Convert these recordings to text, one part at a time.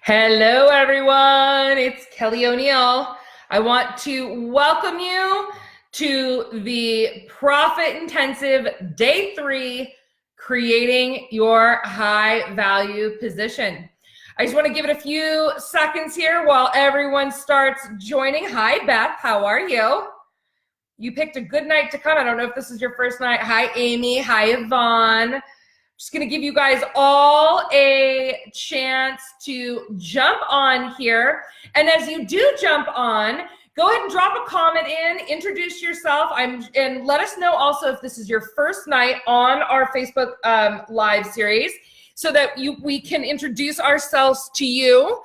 Hello, everyone. It's Kelly O'Neill. I want to welcome you to the Profit Intensive Day 3, Creating Your High Value Position. I just want to give it a few seconds here while everyone starts joining. Hi, Beth. How are you? You picked a good night to come. I don't know if this is your first night. Hi, Amy. Hi, Yvonne. Just going to give you guys all a chance to jump on here. And as you do jump on, go ahead and drop a comment in, introduce yourself, and let us know also if this is your first night on our Facebook live series so that we can introduce ourselves to you.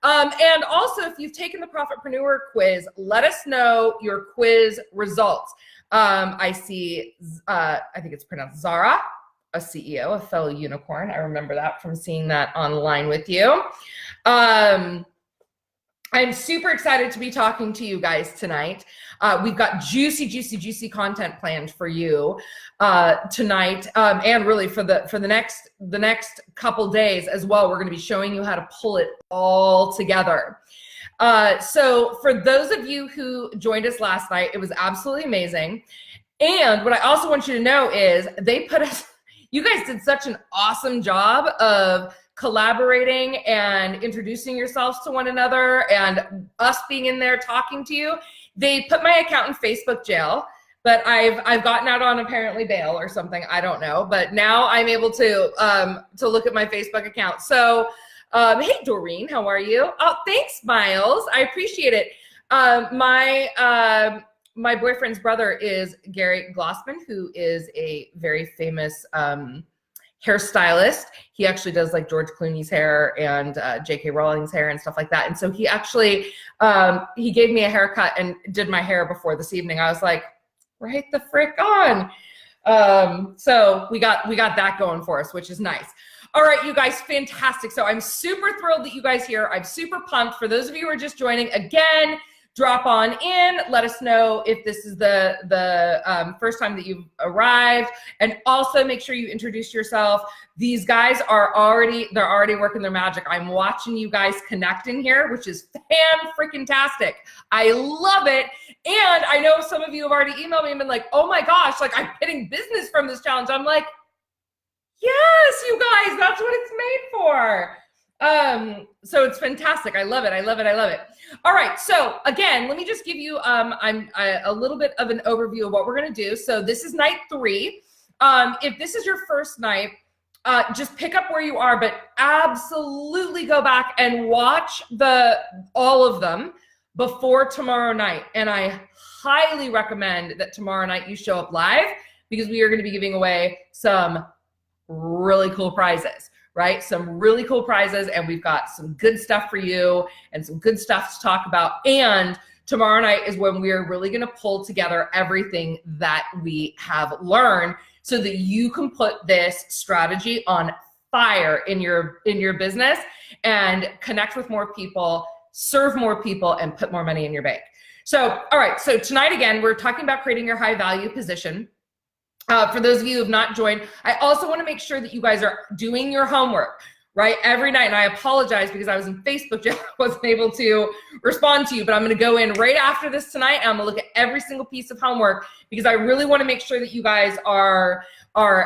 And also, if you've taken the Profitpreneur quiz, let us know your quiz results. I see, I think it's pronounced Zara, a CEO, a fellow unicorn. I remember that from seeing that online with you. I'm super excited to be talking to you guys tonight. We've got juicy content planned for you tonight, and really for the next couple days as well. We're going to be showing you how to pull it all together. So for those of you who joined us last night, it was absolutely amazing. And what I also want you to know is you guys did such an awesome job of collaborating and introducing yourselves to one another and us being in there talking to you. They put my account in Facebook jail, but I've gotten out on apparently bail or something. I don't know, but now I'm able to look at my Facebook account. So, hey, Doreen, how are you? Oh, thanks, Miles. I appreciate it. My boyfriend's brother is Gary Glossman, who is a very famous hairstylist. He actually does like George Clooney's hair and J.K. Rowling's hair and stuff like that. And so he actually, he gave me a haircut and did my hair before this evening. I was like, right the frick on. So we got that going for us, which is nice. All right, you guys, fantastic. So I'm super thrilled that you guys are here. I'm super pumped. For those of you who are just joining, again, drop on in. Let us know if this is the first time that you've arrived, and also make sure you introduce yourself. These guys are already working their magic. I'm watching you guys connect in here, which is fan-freaking-tastic. I love it. And I know some of you have already emailed me and been like, oh my gosh, like I'm getting business from this challenge. I'm like, yes, you guys, that's what it's made for. So it's fantastic. I love it. I love it. I love it. All right. So again, let me just give you a little bit of an overview of what we're going to do. So this is night 3. If this is your first night, just pick up where you are, but absolutely go back and watch all of them before tomorrow night. And I highly recommend that tomorrow night you show up live, because we are going to be giving away some really cool prizes. Right? Some really cool prizes, and we've got some good stuff for you and some good stuff to talk about. And tomorrow night is when we are really going to pull together everything that we have learned so that you can put this strategy on fire in your business and connect with more people, serve more people, and put more money in your bank. So, all right. So tonight, again, we're talking about creating your high value position. For those of you who have not joined, I also want to make sure that you guys are doing your homework, right? Every night. And I apologize because I was in Facebook jail. I wasn't able to respond to you, but I'm going to go in right after this tonight. And I'm going to look at every single piece of homework, because I really want to make sure that you guys are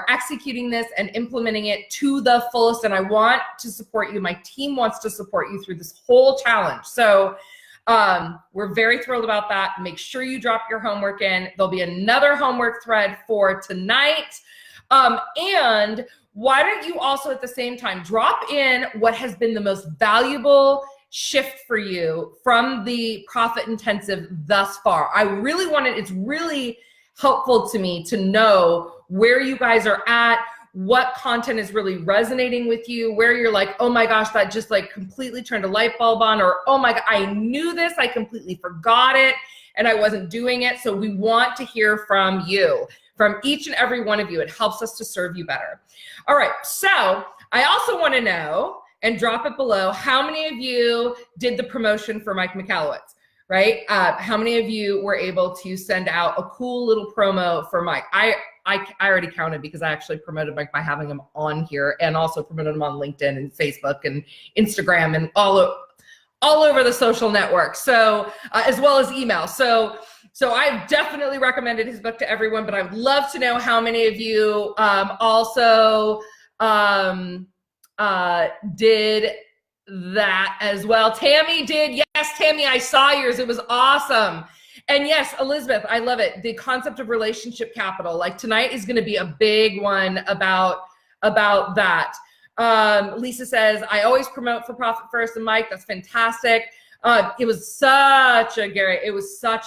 executing this and implementing it to the fullest. And I want to support you. My team wants to support you through this whole challenge. So we're very thrilled about that. Make sure you drop your homework in. There'll be another homework thread for tonight. And why don't you also at the same time drop in what has been the most valuable shift for you from the Profit Intensive thus far. It's really helpful to me to know where you guys are at, what content is really resonating with you, where you're like, oh my gosh, that just like completely turned a light bulb on, or oh my God, I knew this, I completely forgot it, and I wasn't doing it. So we want to hear from you, from each and every one of you. It helps us to serve you better. All right, so I also want to know, and drop it below, how many of you did the promotion for Mike Michalowicz, right? How many of you were able to send out a cool little promo for Mike? I already counted because I actually promoted Mike by having him on here, and also promoted him on LinkedIn and Facebook and Instagram and all over the social networks. So as well as email. So I've definitely recommended his book to everyone, but I would love to know how many of you also did that as well. Tammy did. Yes, Tammy, I saw yours. It was awesome. And yes, Elizabeth, I love it. The concept of relationship capital. Like tonight is going to be a big one about that. Lisa says, I always promote for profit first. And Mike, that's fantastic. It was such a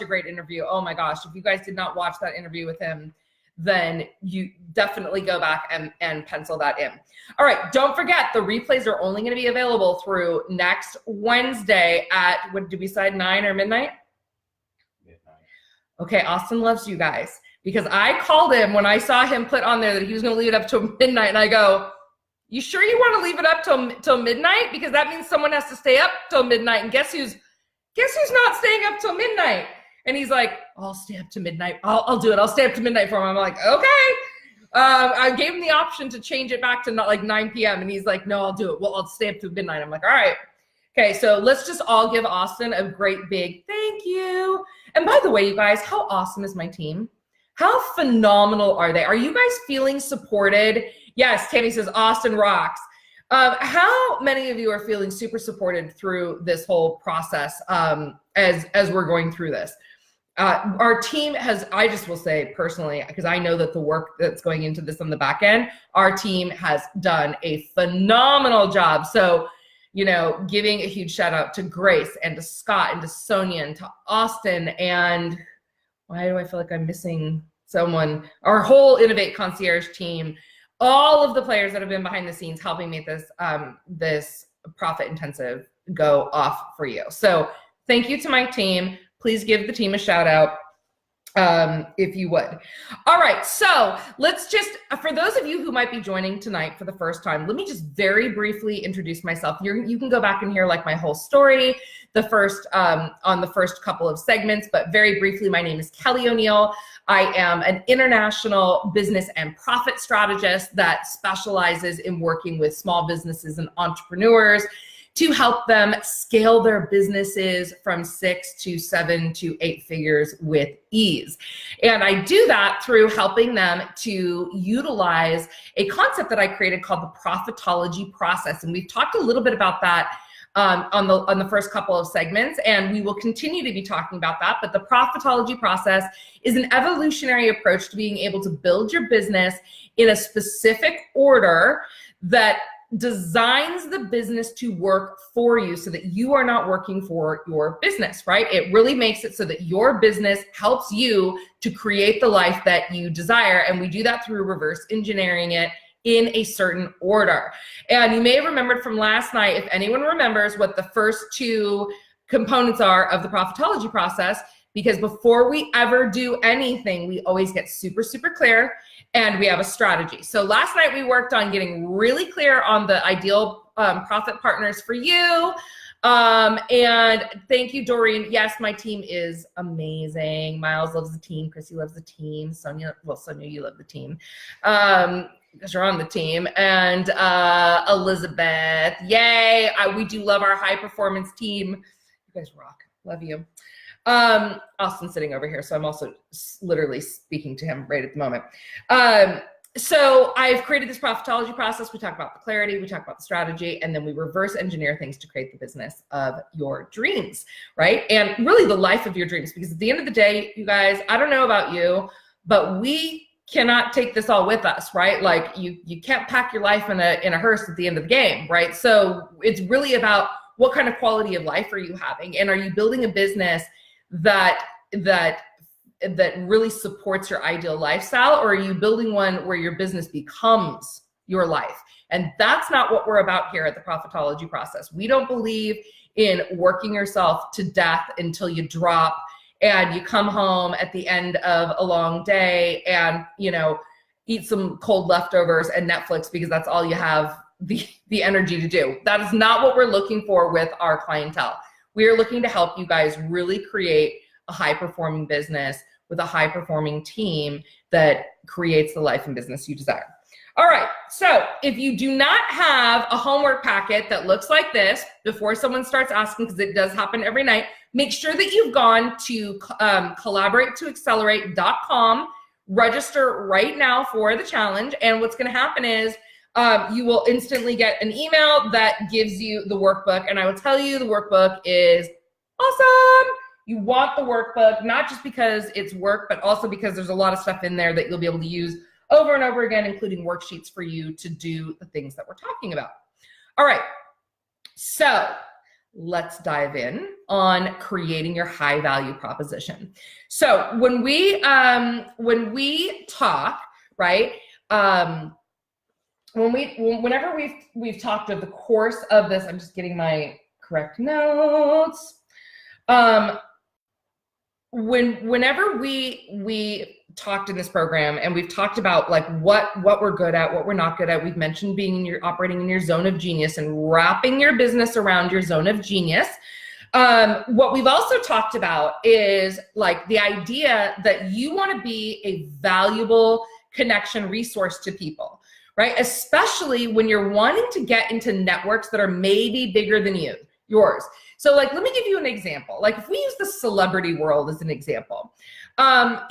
great interview. Oh my gosh. If you guys did not watch that interview with him, then you definitely go back and pencil that in. All right. Don't forget, the replays are only going to be available through next Wednesday at, what did we decide, 9 or midnight? Okay, Austin loves you guys, because I called him when I saw him put on there that he was going to leave it up till midnight, and I go, you sure you want to leave it up till midnight? Because that means someone has to stay up till midnight, and guess who's not staying up till midnight? And he's like, I'll stay up to midnight. I'll do it. I'll stay up to midnight for him. I'm like, okay. I gave him the option to change it back to not like 9 p.m. and he's like, no, I'll do it. Well, I'll stay up to midnight. I'm like, all right. Okay, so let's just all give Austin a great big thank you. And by the way, you guys, how awesome is my team? How phenomenal are they? Are you guys feeling supported? Yes, Tammy says Austin rocks. How many of you are feeling super supported through this whole process as we're going through this? Our team has, I just will say personally, because I know that the work that's going into this on the back end, our team has done a phenomenal job. So, you know, giving a huge shout out to Grace and to Scott and to Sonia and to Austin, and why do I feel like I'm missing someone? Our whole Innovate Concierge team, all of the players that have been behind the scenes helping make this this profit intensive go off for you. So thank you to my team. Please give the team a shout out if you would. All right, so let's just, for those of you who might be joining tonight for the first time, let me just very briefly introduce myself. You can go back and hear like my whole story on the first couple of segments, but very briefly, my name is Kelly O'Neill. I am an international business and profit strategist that specializes in working with small businesses and entrepreneurs to help them scale their businesses from 6 to 7 to 8 figures with ease. And I do that through helping them to utilize a concept that I created called the profitology process. And we've talked a little bit about that on the first couple of segments, and we will continue to be talking about that. But the profitology process is an evolutionary approach to being able to build your business in a specific order that designs the business to work for you so that you are not working for your business, right? It really makes it so that your business helps you to create the life that you desire. And we do that through reverse engineering it in a certain order. And you may have remembered from last night, if anyone remembers what the first 2 components are of the profitology process, because before we ever do anything, we always get super, super clear and we have a strategy. So last night we worked on getting really clear on the ideal profit partners for you. And thank you, Doreen. Yes, my team is amazing. Miles loves the team. Chrissy loves the team. Sonia, you love the team. Because you're on the team. And Elizabeth, yay. We do love our high performance team. You guys rock. Love you. Austin's sitting over here, so I'm also literally speaking to him right at the moment. So I've created this profitology process. We talk about the clarity, we talk about the strategy, and then we reverse engineer things to create the business of your dreams, right? And really the life of your dreams, because at the end of the day, you guys, I don't know about you, but we cannot take this all with us, right? Like you can't pack your life in a hearse at the end of the game, right? So it's really about what kind of quality of life are you having, and are you building a business that really supports your ideal lifestyle, or are you building one where your business becomes your life? And that's not what we're about here at the profitology process. We don't believe in working yourself to death until you drop and you come home at the end of a long day and, you know, eat some cold leftovers and Netflix because that's all you have the energy to do. That is not what we're looking for with our clientele. We are looking to help you guys really create a high-performing business with a high-performing team that creates the life and business you desire. All right, so if you do not have a homework packet that looks like this before someone starts asking, because it does happen every night, make sure that you've gone to collaboratetoaccelerate.com, register right now for the challenge, and what's gonna happen is you will instantly get an email that gives you the workbook, and I will tell you the workbook is awesome. You want the workbook, not just because it's work, but also because there's a lot of stuff in there that you'll be able to use over and over again, including worksheets for you to do the things that we're talking about. All right, so let's dive in on creating your high value proposition. So when we talk, right, whenever we've talked over the course of this, I'm just getting my correct notes. Whenever we talked in this program and we've talked about like what we're good at, what we're not good at, we've mentioned operating in your zone of genius and wrapping your business around your zone of genius. What we've also talked about is like the idea that you want to be a valuable connection resource to people, right? Especially when you're wanting to get into networks that are maybe bigger than yours. So like, let me give you an example. Like if we use the celebrity world as an example,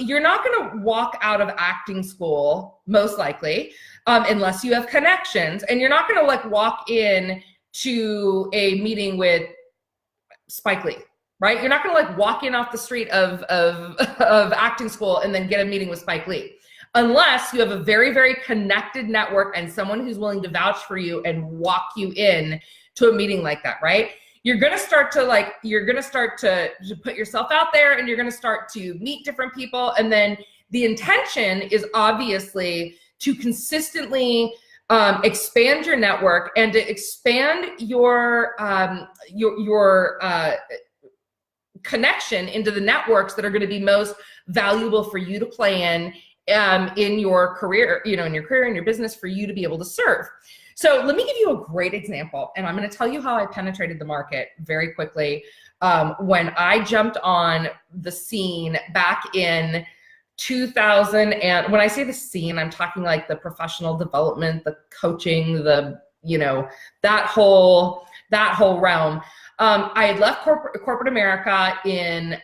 you're not gonna walk out of acting school, most likely, unless you have connections, and you're not gonna like walk in to a meeting with Spike Lee, right? You're not gonna like walk in off the street of acting school and then get a meeting with Spike Lee, unless you have a very, very connected network and someone who's willing to vouch for you and walk you in to a meeting like that, right? You're gonna start to put yourself out there, and you're gonna start to meet different people. And then the intention is obviously to consistently expand your network and to expand your connection into the networks that are gonna be most valuable for you to play in your career, in your business, for you to be able to serve. So let me give you a great example, and I'm going to tell you how I penetrated the market very quickly when I jumped on the scene back in 2000. And when I say the scene, I'm talking like the professional development, the coaching, that whole realm. I had left corporate America in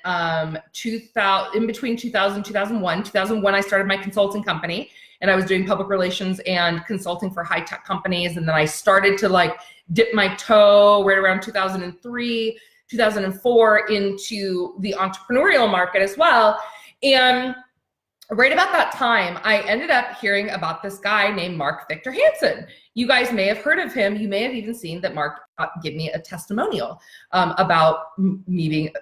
2000, in between 2000, 2001. 2001, I started my consulting company, and I was doing public relations and consulting for high tech companies. And then I started to like dip my toe right around 2003, 2004 into the entrepreneurial market as well. And right about that time, I ended up hearing about this guy named Mark Victor Hansen. You guys may have heard of him. You may have even seen that Mark give me a testimonial about meeting.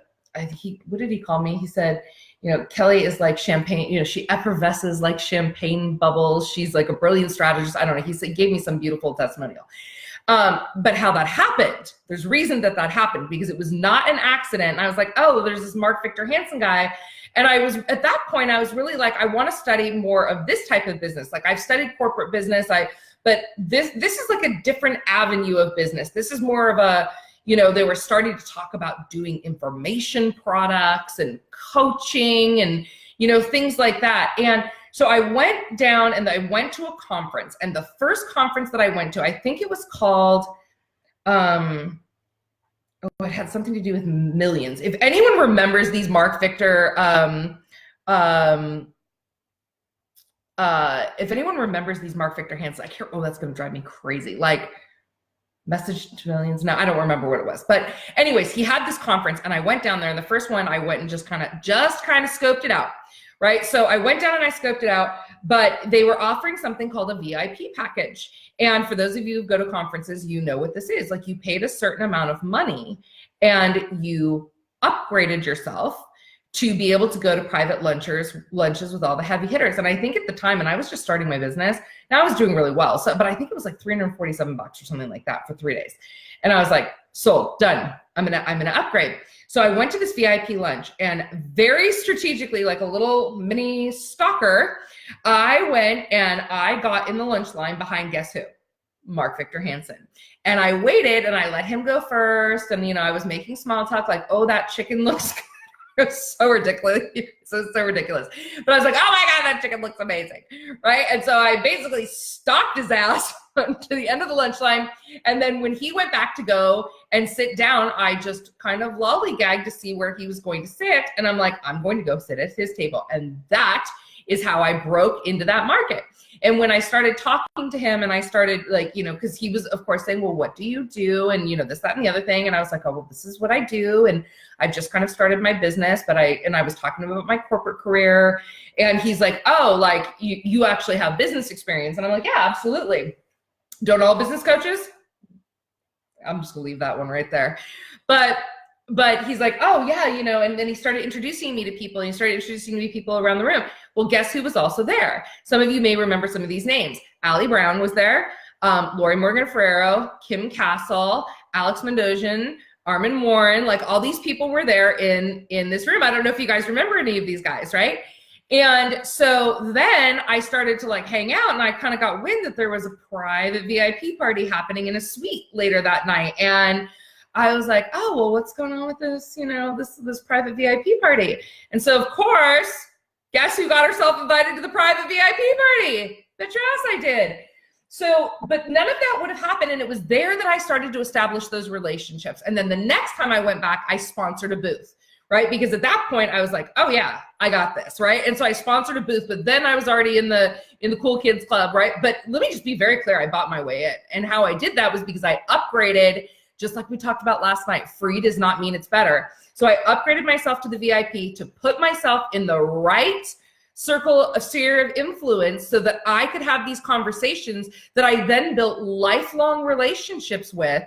What did he call me? He said, Kelly is like champagne, she effervesces like champagne bubbles. She's like a brilliant strategist. I don't know. He gave me some beautiful testimonial. But how that happened, there's reason that happened, because it was not an accident. And I was like, oh, there's this Mark Victor Hansen guy. And at that point, I was really like, I want to study more of this type of business. Like I've studied corporate business, but this is like a different avenue of business. This is more of a, they were starting to talk about doing information products and coaching and, things like that. And so I went down and I went to a conference, and the first conference that I went to, I think it was called, it had something to do with millions. If anyone remembers these Mark Victor, if anyone remembers these Mark Victor Hansen, that's going to drive me crazy. Like Message to Millions. No, I don't remember what it was. But anyways, he had this conference, and I went down there, and the first one I went and just kind of scoped it out. Right. So I went down and I scoped it out, but they were offering something called a VIP package. And for those of you who go to conferences, you know what this is. Like you paid a certain amount of money and you upgraded yourself to be able to go to private lunches with all the heavy hitters. And I think at the time, and I was just starting my business, and I was doing really well. So, but I think it was like $347 or something like that for 3 days. And I was like, sold, done. I'm gonna upgrade. So I went to this VIP lunch, and very strategically, like a little mini stalker, I went and I got in the lunch line behind, guess who? Mark Victor Hansen. And I waited and I let him go first. And, I was making small talk like, oh, that chicken looks good. It's so ridiculous. So ridiculous. But I was like, oh my God, that chicken looks amazing. Right. And so I basically stalked his ass to the end of the lunch line. And then when he went back to go and sit down, I just kind of lollygagged to see where he was going to sit. And I'm like, I'm going to go sit at his table. And that is how I broke into that market. And when I started talking to him and I started like, you know, because he was, of course, saying, well, what do you do? And, you know, this, that, and the other thing. And I was like, oh, well, this is what I do. And I just kind of started my business, but I was talking to him about my corporate career. And he's like, oh, like you actually have business experience. And I'm like, yeah, absolutely. Don't all business coaches? I'm just gonna leave that one right there. But he's like, oh yeah, you know, and then he started introducing me to people, and he started introducing me to people around the room. Well, guess who was also there? Some of you may remember some of these names. Allie Brown was there, Lori Morgan Ferrero, Kim Castle, Alex Mendozian, Armin Warren, like all these people were there in this room. I don't know if you guys remember any of these guys, right? And so then I started to like hang out, and I kind of got wind that there was a private VIP party happening in a suite later that night. And I was like, oh, well, what's going on with this, you know, this private VIP party? And so, of course, guess who got herself invited to the private VIP party? Bet your ass I did. So, but none of that would have happened. And it was there that I started to establish those relationships. And then the next time I went back, I sponsored a booth, right? Because at that point I was like, oh yeah, I got this, right? And so I sponsored a booth, but then I was already in the cool kids club, right? But let me just be very clear. I bought my way in. And how I did that was because I upgraded. Just like we talked about last night, free does not mean it's better. So I upgraded myself to the VIP to put myself in the right circle, a sphere of influence, so that I could have these conversations that I then built lifelong relationships with.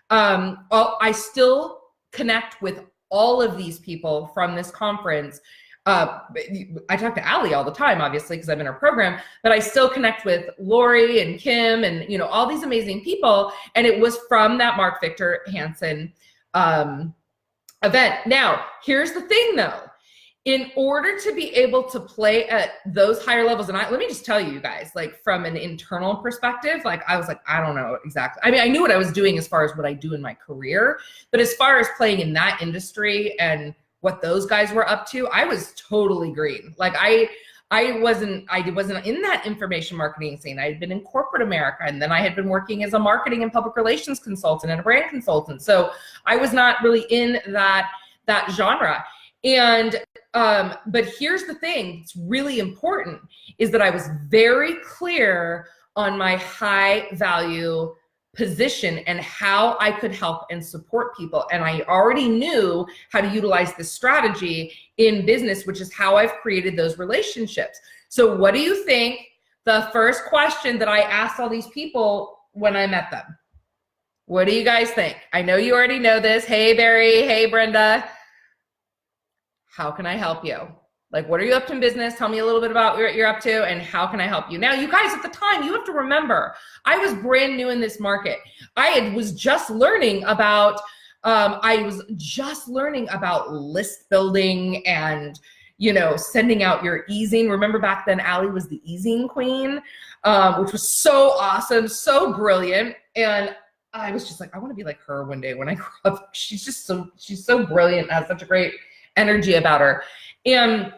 I still connect with all of these people from this conference. I talk to Allie all the time, obviously, because I'm in her program, but I still connect with Lori and Kim and, you know, all these amazing people. And it was from that Mark Victor Hansen event. Now, here's the thing though, in order to be able to play at those higher levels, and let me just tell you guys, like from an internal perspective, like I was like, I don't know exactly. I mean, I knew what I was doing as far as what I do in my career, but as far as playing in that industry and what those guys were up to, I was totally green. Like I wasn't in that information marketing scene. I had been in corporate America, and then I had been working as a marketing and public relations consultant and a brand consultant. So I was not really in that genre. And but here's the thing that's really important is that I was very clear on my high value position and how I could help and support people. And I already knew how to utilize this strategy in business, which is how I've created those relationships. So what do you think the first question that I asked all these people when I met them? What do you guys think? I know you already know this. Hey, Barry. Hey, Brenda. How can I help you? Like, what are you up to in business? Tell me a little bit about what you're up to and how can I help you? Now, you guys, at the time, you have to remember, I was brand new in this market. I was just learning about, list building and, you know, sending out your easing. Remember back then, Allie was the easing queen, which was so awesome, so brilliant. And I was just like, I want to be like her one day when I grow up. She's so brilliant, has such a great energy about her. And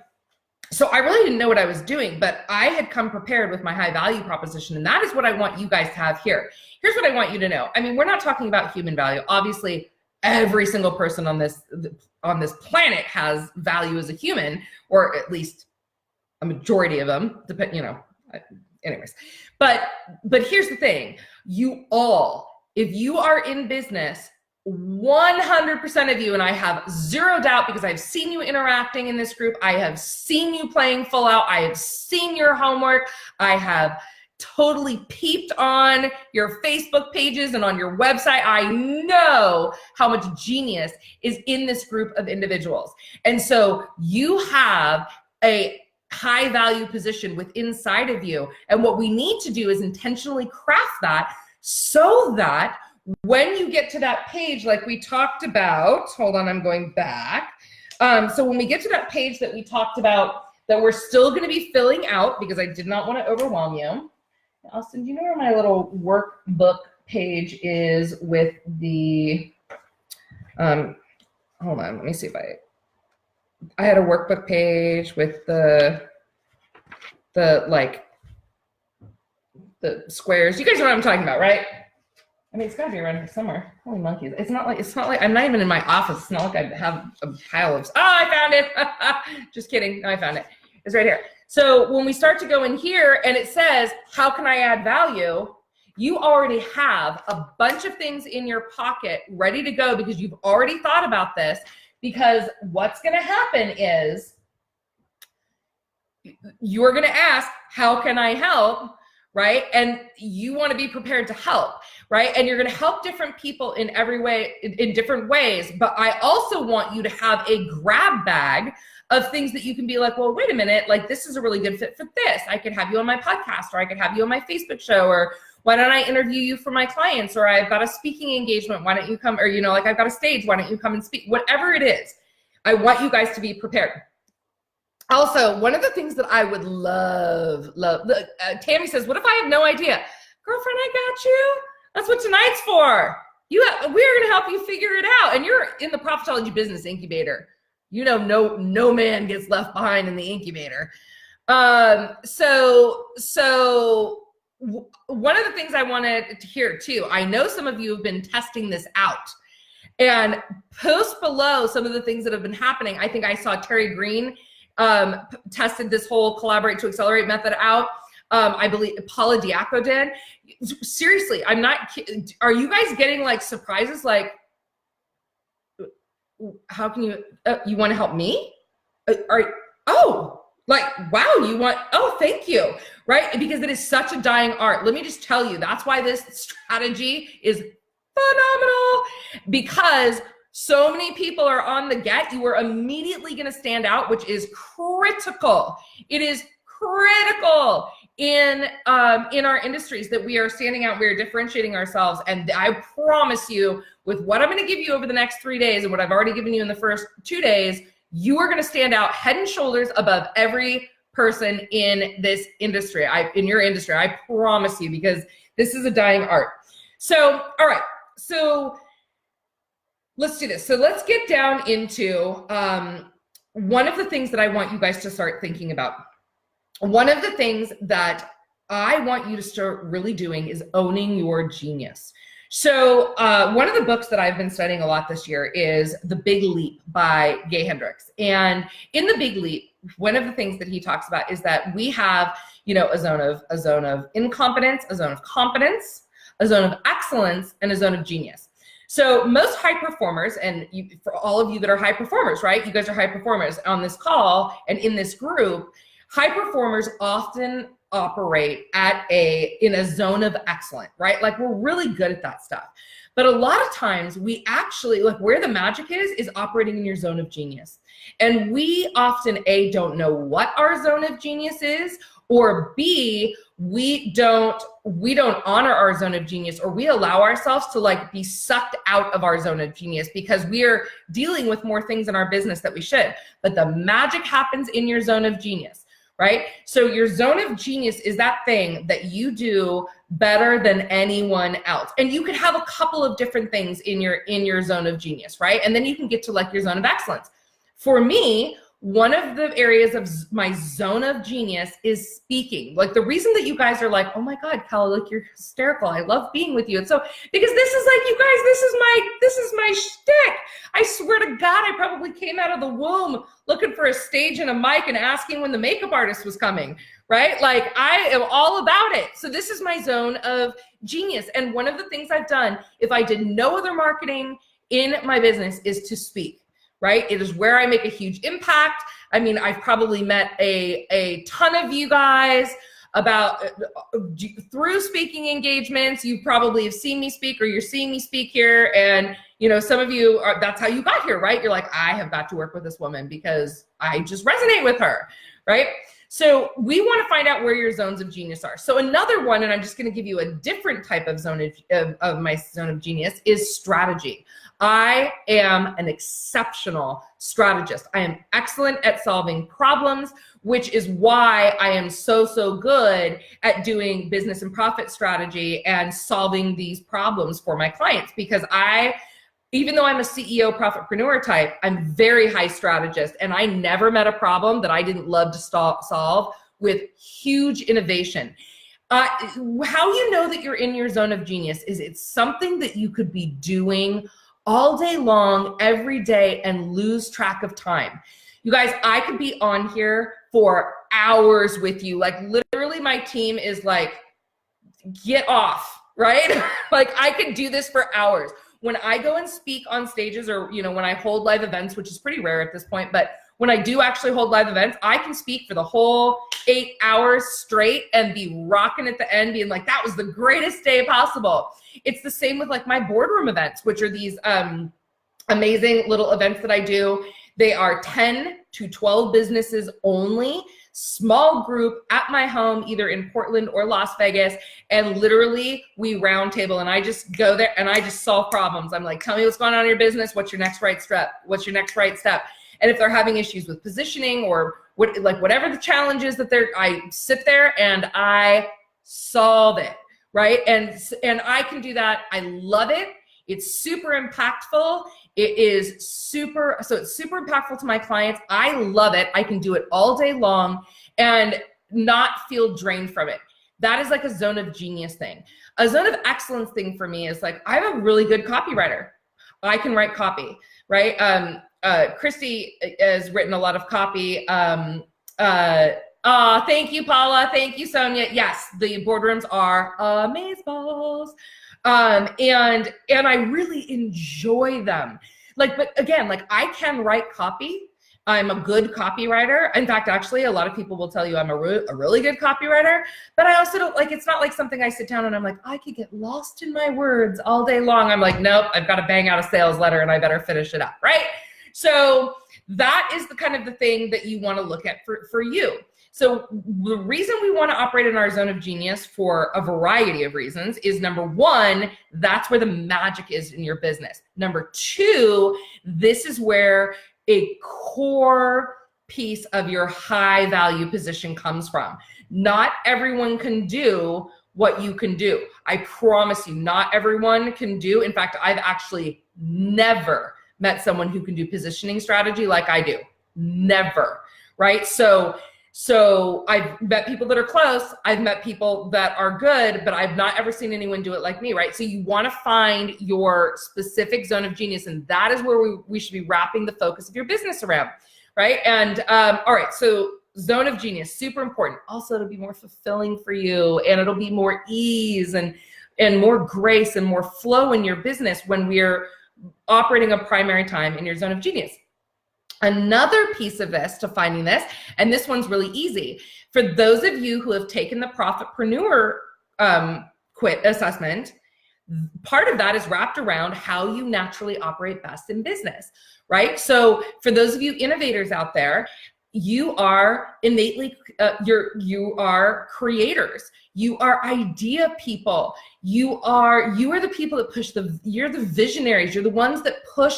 so I really didn't know what I was doing, but I had come prepared with my high value proposition. And that is what I want you guys to have here. Here's what I want you to know. I mean, we're not talking about human value. Obviously, every single person on this planet has value as a human, or at least a majority of them, depend, you know, anyways. But here's the thing. You all, if you are in business, 100% of you, and I have zero doubt because I've seen you interacting in this group. I have seen you playing full out. I have seen your homework. I have totally peeped on your Facebook pages and on your website. I know how much genius is in this group of individuals. And so you have a high value position within inside of you. And what we need to do is intentionally craft that so that when you get to that page, like we talked about, hold on, I'm going back. So when we get to that page that we talked about, that we're still going to be filling out because I did not want to overwhelm you. Austin, do you know where my little workbook page is with the, hold on, let me see if I had a workbook page with the like the squares. You guys know what I'm talking about, right? I mean, it's gotta be around here somewhere. Holy monkeys. It's not like I'm not even in my office. It's not like I have a pile of, oh, I found it. Just kidding. No, I found it. It's right here. So when we start to go in here and it says, how can I add value? You already have a bunch of things in your pocket ready to go because you've already thought about this. Because what's going to happen is you're going to ask, how can I help? Right? And you want to be prepared to help, right? And you're going to help different people in every way, in different ways. But I also want you to have a grab bag of things that you can be like, well, wait a minute, like this is a really good fit for this. I could have you on my podcast, or I could have you on my Facebook show, or why don't I interview you for my clients? Or I've got a speaking engagement. Why don't you come? Or, you know, like I've got a stage. Why don't you come and speak? Whatever it is, I want you guys to be prepared. Also, one of the things that I would love, Tammy says, what if I have no idea? Girlfriend, I got you. That's what tonight's for. We're going to help you figure it out. And you're in the Profitology Business Incubator. You know, no man gets left behind in the incubator. So one of the things I wanted to hear too, I know some of you have been testing this out, and post below some of the things that have been happening. I think I saw Terry Green tested this whole collaborate to accelerate method out. I believe Paula Diaco did. Seriously, I'm not kidding. Are you guys getting like surprises? Like, how can you, you want to help me? Oh, thank you. Right? Because it is such a dying art. Let me just tell you, that's why this strategy is phenomenal, because so many people are on the get. You are immediately going to stand out, which is critical. It is critical in our industries that we are standing out, we are differentiating ourselves. And I promise you, with what I'm going to give you over the next 3 days and what I've already given you in the first 2 days, you are going to stand out head and shoulders above every person in this industry, in your industry. I promise you, because this is a dying art. So, all right. So let's do this. So let's get down into one of the things that I want you guys to start thinking about. One of the things that I want you to start really doing is owning your genius. So one of the books that I've been studying a lot this year is The Big Leap by Gay Hendricks. And in The Big Leap, one of the things that he talks about is that we have, you know, a zone of incompetence, a zone of competence, a zone of excellence, and a zone of genius. So most high performers, and for all of you that are high performers, right? You guys are high performers on this call and in this group. High performers often operate in a zone of excellence, right? Like we're really good at that stuff. But a lot of times we actually, like where the magic is operating in your zone of genius. And we often, A, don't know what our zone of genius is, or B, we don't honor our zone of genius, or we allow ourselves to like be sucked out of our zone of genius because we are dealing with more things in our business that we should. But the magic happens in your zone of genius, right? So your zone of genius is that thing that you do better than anyone else. And you could have a couple of different things in your zone of genius, right? And then you can get to like your zone of excellence. For me, one of the areas of my zone of genius is speaking. Like the reason that you guys are like, oh my God, Kelly, like you're hysterical. I love being with you. And so, because this is like, you guys, this is my shtick. I swear to God, I probably came out of the womb looking for a stage and a mic and asking when the makeup artist was coming, right? Like I am all about it. So this is my zone of genius. And one of the things I've done, if I did no other marketing in my business, is to speak. Right? It is where I make a huge impact. I mean, I've probably met a ton of you guys through speaking engagements. You probably have seen me speak, or you're seeing me speak here. And, you know, some of you that's how you got here, right? You're like, I have got to work with this woman because I just resonate with her, right? So we want to find out where your zones of genius are. So another one, and I'm just going to give you a different type of zone of my zone of genius, is strategy. I am an exceptional strategist. I am excellent at solving problems, which is why I am so good at doing business and profit strategy and solving these problems for my clients, because I even though I'm a CEO profitpreneur type, I'm very high strategist, and I never met a problem that I didn't love to solve with huge innovation. How you know that you're in your zone of genius is it's something that you could be doing all day long, every day, and lose track of time. You guys, I could be on here for hours with you. Like literally my team is like, get off, right? Like I could do this for hours. When I go and speak on stages, or, you know, when I hold live events, which is pretty rare at this point, but when I do actually hold live events, I can speak for the whole 8 hours straight and be rocking at the end, being like, that was the greatest day possible. It's the same with like my boardroom events, which are these amazing little events that I do. They are 10 to 12 businesses only, small group at my home, either in Portland or Las Vegas. And literally we round table and I just go there and I just solve problems. I'm like, tell me what's going on in your business. What's your next right step? What's your next right step? And if they're having issues with positioning or whatever the challenge is that I sit there and I solve it, right? And I can do that. I love it. It's super impactful. It's super impactful to my clients. I love it. I can do it all day long and not feel drained from it. That is like a zone of genius thing. A zone of excellence thing for me is like, I'm a really good copywriter. I can write copy, right? Christy has written a lot of copy. Thank you, Paula. Thank you, Sonia. Yes, the boardrooms are amazeballs. And I really enjoy them. Like, but again, like I can write copy. I'm a good copywriter. In fact, actually, a lot of people will tell you I'm a really good copywriter, but I also don't like, it's not like something I sit down and I'm like, I could get lost in my words all day long. I'm like, nope, I've got to bang out a sales letter and I better finish it up, right? So that is the kind of the thing that you want to look at for you. So the reason we want to operate in our zone of genius for a variety of reasons is, number one, that's where the magic is in your business. Number two, this is where a core piece of your high value position comes from. Not everyone can do what you can do. I promise you, not everyone can do. In fact, I've actually never met someone who can do positioning strategy like I do. Never, right? So I've met people that are close. I've met people that are good, but I've not ever seen anyone do it like me, right? So you want to find your specific zone of genius, and that is where we should be wrapping the focus of your business around, right? And all right, so zone of genius, super important. Also, it'll be more fulfilling for you, and it'll be more ease and more grace and more flow in your business when we're operating a primary time in your zone of genius. Another piece of this to finding this, and this one's really easy. For those of you who have taken the Profitpreneur Quit assessment, part of that is wrapped around how you naturally operate best in business, right? So for those of you innovators out there, you are innately, you are creators. You are idea people. You are the people that you're the visionaries. You're the ones that push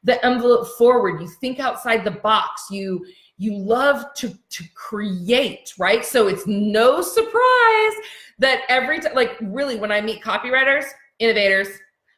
the envelope forward. You think outside the box. You love to create, right? So it's no surprise that every time, like really when I meet copywriters, innovators,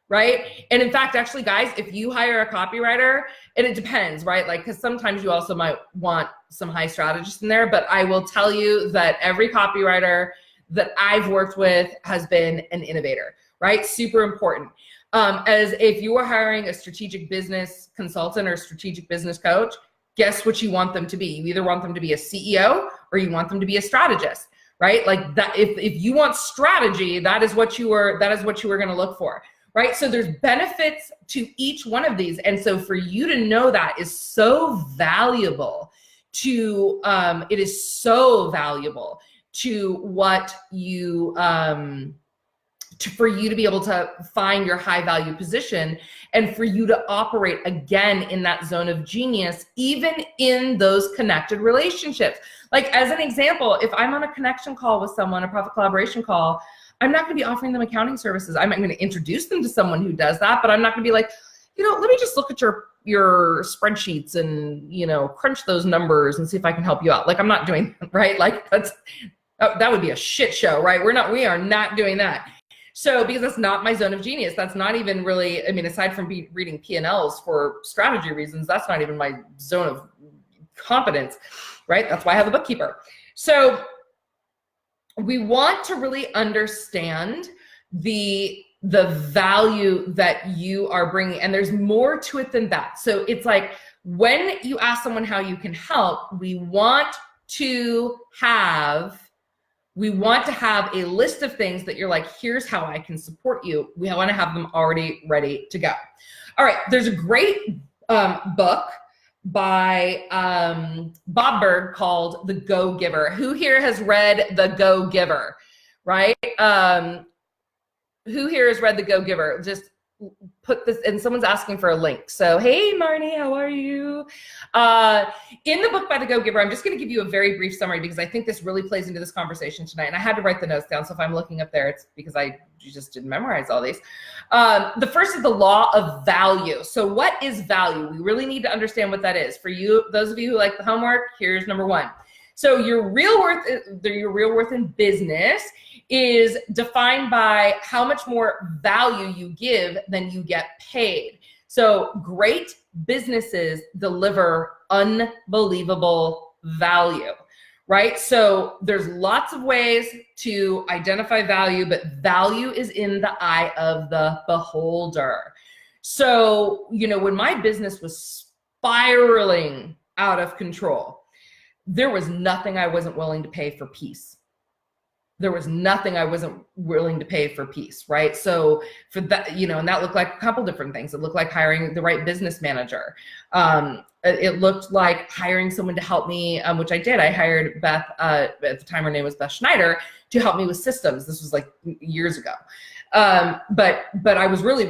right? And in fact, actually guys, if you hire a copywriter, and it depends, right? Like, cause sometimes you also might want some high strategists in there, but I will tell you that every copywriter that I've worked with has been an innovator, right? Super important. As if you are hiring a strategic business consultant or strategic business coach, guess what you want them to be? You either want them to be a CEO or you want them to be a strategist, right? Like that, if you want strategy, that is what you are going to look for, right? So there's benefits to each one of these. And so for you to know that is so valuable to, it is so valuable to what you, for you to be able to find your high value position and for you to operate again in that zone of genius, even in those connected relationships. Like as an example, if I'm on a connection call with someone, a profit collaboration call, I'm not going to be offering them accounting services. I'm going to introduce them to someone who does that, but I'm not going to be like, let me just look at your spreadsheets and, crunch those numbers and see if I can help you out. Like I'm not doing that, right? Like that would be a shit show, right? We are not doing that. So because that's not my zone of genius, that's not even really, I mean, aside from reading P&Ls for strategy reasons, that's not even my zone of competence, right? That's why I have a bookkeeper. So we want to really understand the value that you are bringing, and there's more to it than that. So it's like when you ask someone how you can help, we want to have a list of things that you're like, here's how I can support you. We want to have them already ready to go. All right, there's a great book by Bob Berg called The Go-Giver. Who here has read The Go-Giver, right? Who here has read The Go-Giver? Just put this, and someone's asking for a link. So, hey, Marnie, how are you? In the book by The Go-Giver, I'm just going to give you a very brief summary because I think this really plays into this conversation tonight. And I had to write the notes down. So if I'm looking up there, it's because you just didn't memorize all these. The first is the law of value. So what is value? We really need to understand what that is. For you, those of you who like the homework, here's number one. So your real worth in business is defined by how much more value you give than you get paid. So great businesses deliver unbelievable value, right? So there's lots of ways to identify value, but value is in the eye of the beholder. So, when my business was spiraling out of control, there was nothing I wasn't willing to pay for peace. There was nothing I wasn't willing to pay for peace, right? So for that, and that looked like a couple different things. It looked like hiring the right business manager. It looked like hiring someone to help me, which I did. I hired Beth, at the time her name was Beth Schneider, to help me with systems. This was like years ago. But what I was really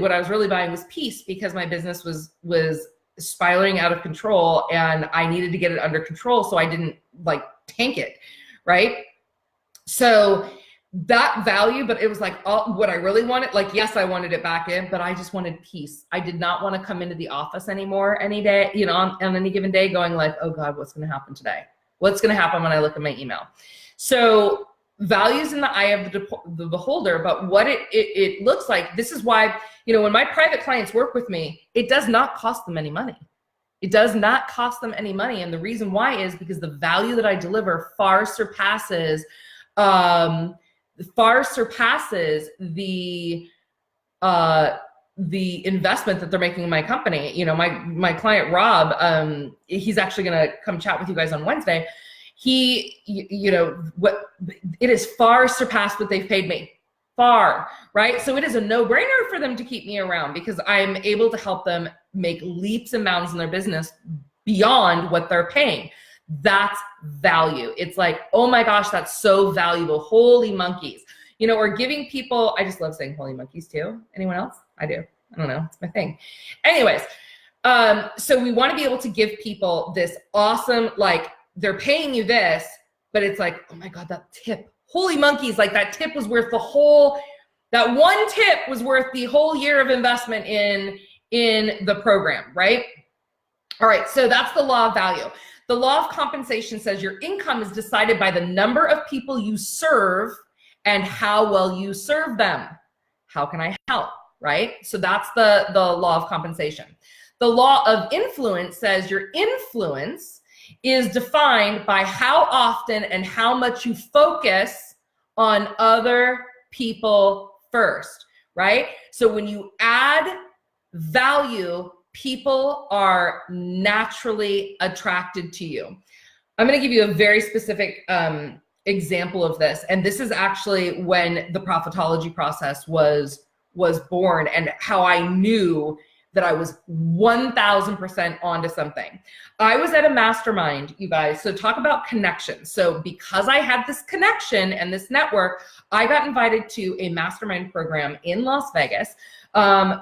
buying was peace, because my business was spiraling out of control and I needed to get it under control so I didn't like tank it, right? So that value, but it was like what I really wanted, like, yes, I wanted it back in, but I just wanted peace. I did not want to come into the office anymore any day, on any given day going like, oh God, what's going to happen today? What's going to happen when I look at my email? So values in the eye of the beholder, but what it looks like, this is why, when my private clients work with me, it does not cost them any money. It does not cost them any money. And the reason why is because the value that I deliver far surpasses the investment that they're making in my company. My client Rob, he's actually going to come chat with you guys on Wednesday. It is far surpassed what they've paid me. Far, right? So it is a no-brainer for them to keep me around because I'm able to help them make leaps and bounds in their business beyond what they're paying. That's value. It's like, oh my gosh, that's so valuable. Holy monkeys. Or giving people, I just love saying holy monkeys too. Anyone else? I do. I don't know. It's my thing. Anyways, so we want to be able to give people this awesome, like, they're paying you this, but it's like, oh my God, that tip. Holy monkeys, like that tip was worth that one tip was worth the whole year of investment in the program, right? All right, so that's the law of value. The law of compensation says your income is decided by the number of people you serve and how well you serve them. How can I help, right? So that's the law of compensation. The law of influence says your influence is defined by how often and how much you focus on other people first, right? So when you add value, people are naturally attracted to you. I'm going to give you a very specific example of this. And this is actually when the profitology process was born and how I knew that I was 1000% onto something. I was at a mastermind, you guys. So talk about connections. So because I had this connection and this network, I got invited to a mastermind program in Las Vegas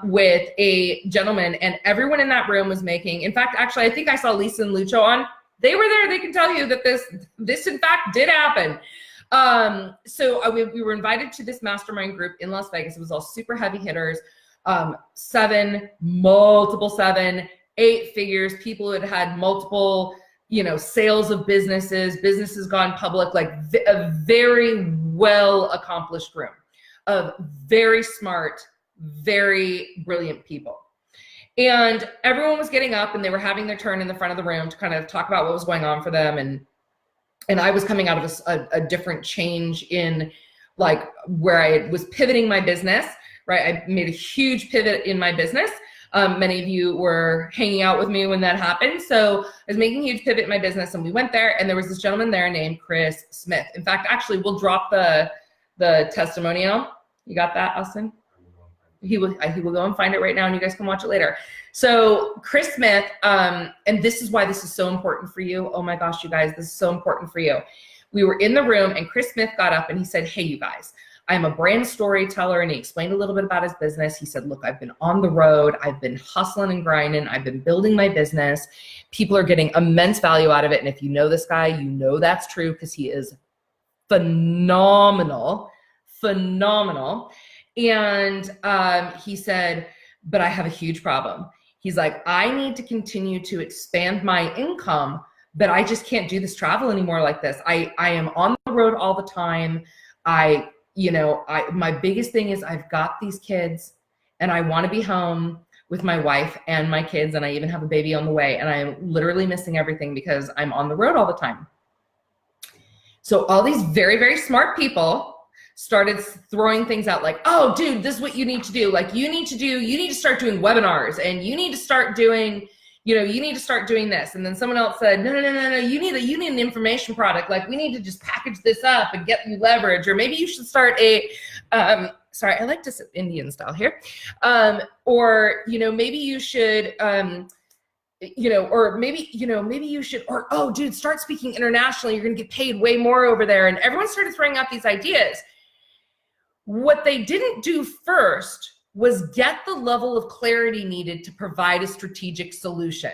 with a gentleman, and everyone in that room was making, in fact, actually, I think I saw Lisa and Lucho on. They were there. They can tell you that this in fact did happen. So we were invited to this mastermind group in Las Vegas. It was all super heavy hitters. 7, 8 figures, people who had multiple, sales of businesses gone public, like a very well accomplished room. of very smart, very brilliant people. And everyone was getting up and they were having their turn in the front of the room to kind of talk about what was going on for them. And I was coming out of a different change in like where I was pivoting my business, right? I made a huge pivot in my business. Many of you were hanging out with me when that happened. So I was making a huge pivot in my business, and we went there, and there was this gentleman there named Chris Smith. In fact, actually, we'll drop the testimonial. You got that, Austin? He will go and find it right now, and you guys can watch it later. So Chris Smith, and this is why this is so important for you. Oh my gosh, you guys, this is so important for you. We were in the room, and Chris Smith got up and he said, hey, you guys, I'm a brand storyteller, and he explained a little bit about his business. He said, look, I've been on the road. I've been hustling and grinding. I've been building my business. People are getting immense value out of it. And if you know this guy, you know that's true because he is phenomenal. And he said, but I have a huge problem. He's like, I need to continue to expand my income, but I just can't do this travel anymore like this. I am on the road all the time. My biggest thing is I've got these kids and I want to be home with my wife and my kids. And I even have a baby on the way, and I am literally missing everything because I'm on the road all the time. So all these very, very smart people started throwing things out like, oh, dude, this is what you need to do. Like you need to start doing webinars, and you need to start doing, you need to start doing this. And then someone else said, no, you need an information product. Like we need to just package this up and get you leverage. Or maybe you should start sorry, I like to sit Indian style here. Or maybe you should, maybe you should, or, oh, dude, start speaking internationally. You're going to get paid way more over there. And everyone started throwing out these ideas. What they didn't do first was get the level of clarity needed to provide a strategic solution,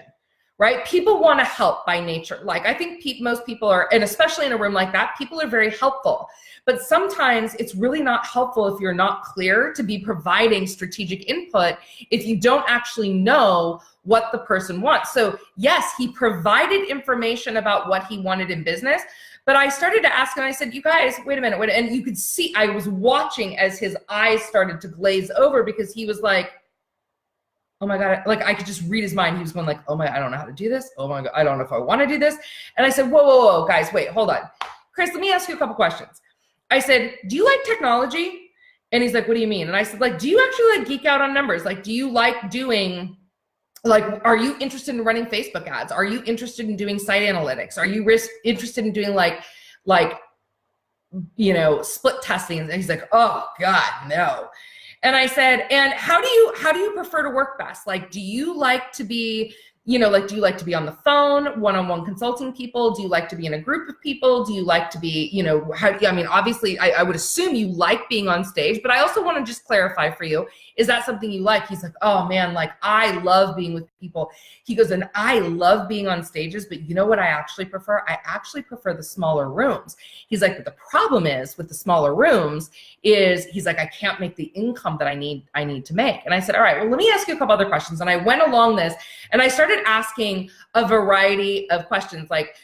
right? People want to help by nature. Like I think most people are, and especially in a room like that, people are very helpful. But sometimes it's really not helpful if you're not clear to be providing strategic input if you don't actually know what the person wants. So yes, he provided information about what he wanted in business, but I started to ask, and I said, you guys, wait a minute. And you could see, I was watching as his eyes started to glaze over because he was like, oh my God, like I could just read his mind. He was going like, oh my, I don't know how to do this. Oh my God, I don't know if I want to do this. And I said, whoa, guys, wait, hold on. Chris, let me ask you a couple questions. I said, do you like technology? And he's like, what do you mean? And I said, like, do you actually like geek out on numbers? Like, do you like doing, like, are you interested in running Facebook ads? Are you interested in doing site analytics? Are you interested in doing like, split testing? And he's like, oh God, no. And I said, and how do you prefer to work best? Like, do you like to be, do you like to be on the phone, one-on-one consulting people? Do you like to be in a group of people? Do you like to be, obviously I would assume you like being on stage, but I also want to just clarify for you, is that something you like? He's like, oh man, like I love being with people. He goes, and I love being on stages, but you know what I actually prefer? I actually prefer the smaller rooms. He's like, but the problem is with the smaller rooms is, he's like, I can't make the income that I need to make. And I said, all right, well, let me ask you a couple other questions. And I went along this and I started asking a variety of questions like,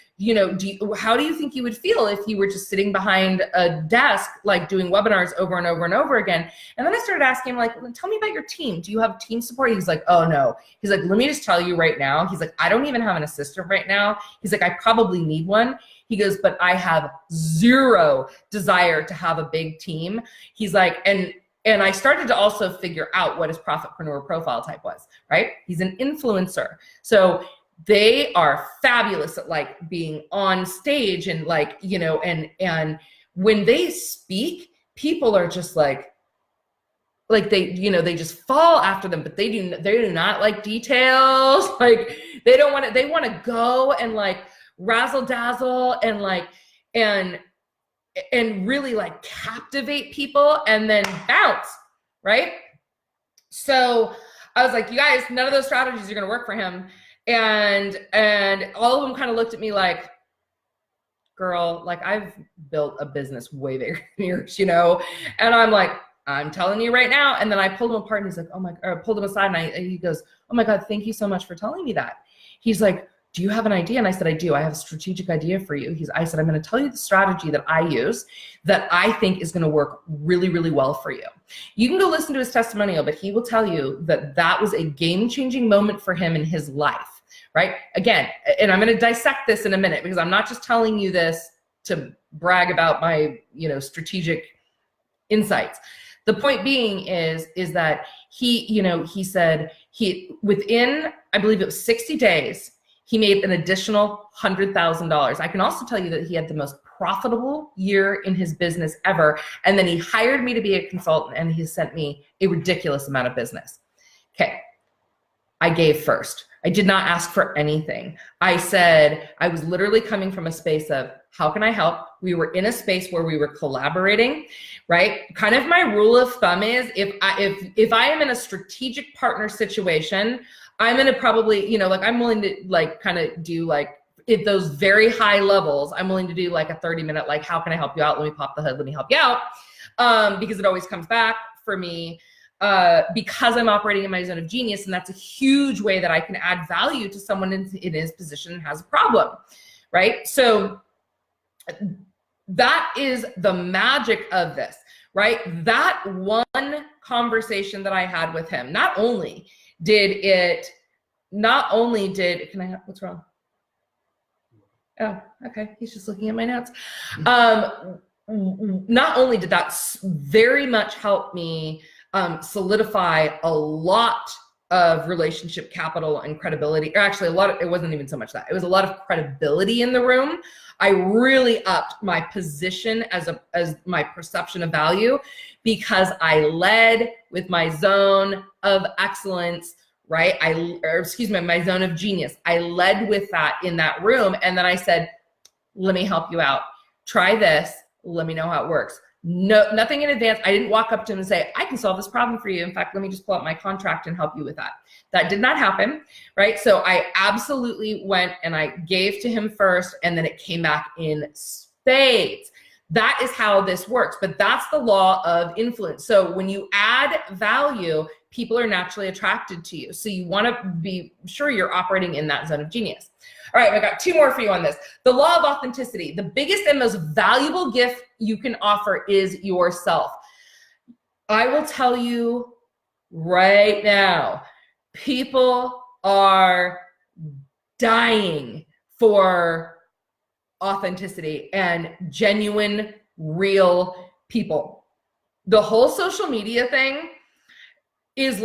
how do you think you would feel if you were just sitting behind a desk, like doing webinars over and over and over again? And then I started asking him, like, tell me about your team. Do you have team support? He's like, oh no. He's like, let me just tell you right now. He's like, I don't even have an assistant right now. He's like, I probably need one. He goes, but I have zero desire to have a big team. He's like, and I started to also figure out what his profitpreneur profile type was, right? He's an influencer. So they are fabulous at like being on stage and like, and when they speak, people are just like they, they just fall after them, but they do not like details. Like they want to go and like razzle dazzle and like, and really like captivate people and then bounce, right? So I was like, you guys, none of those strategies are going to work for him. And all of them kind of looked at me like, girl, like I've built a business way bigger than yours, And I'm like, I'm telling you right now. And then I pulled him apart and he's like, pulled him aside and he goes, oh my God, thank you so much for telling me that. He's like, do you have an idea? And I said, I do. I have a strategic idea for you. I said, I'm going to tell you the strategy that I use that I think is going to work really, really well for you. You can go listen to his testimonial, but he will tell you that that was a game-changing moment for him in his life, right? Again, and I'm going to dissect this in a minute because I'm not just telling you this to brag about my, strategic insights. The point being is that he said within, I believe it was 60 days, he made an additional $100,000. I can also tell you that he had the most profitable year in his business ever. And then he hired me to be a consultant and he sent me a ridiculous amount of business. Okay. I gave first. I did not ask for anything. I said, I was literally coming from a space of, how can I help? We were in a space where we were collaborating, right? Kind of my rule of thumb is if I am in a strategic partner situation, I'm going to probably, I'm willing to kind of do at those very high levels, I'm willing to do a 30-minute, how can I help you out? Let me pop the hood. Let me help you out. Because it always comes back for me. Because I'm operating in my zone of genius, and that's a huge way that I can add value to someone in his position and has a problem, right? So that is the magic of this, right? That one conversation that I had with him, not only did, what's wrong? Oh, okay, he's just looking at my notes. Not only did that very much help me solidify a lot of relationship capital and credibility, or actually it wasn't even so much that, it was a lot of credibility in the room. I really upped my position as my perception of value because I led with my zone of excellence, right? My zone of genius. I led with that in that room. And then I said, let me help you out. Try this. Let me know how it works. No, nothing in advance. I didn't walk up to him and say, I can solve this problem for you. In fact, let me just pull out my contract and help you with that. That did not happen, right? So I absolutely went and I gave to him first, and then it came back in spades. That is how this works, but that's the law of influence. So when you add value, people are naturally attracted to you. So you want to be sure you're operating in that zone of genius. All right, I got two more for you on this. The law of authenticity. The biggest and most valuable gift you can offer is yourself. I will tell you right now, people are dying for authenticity and genuine, real people. The whole social media thing is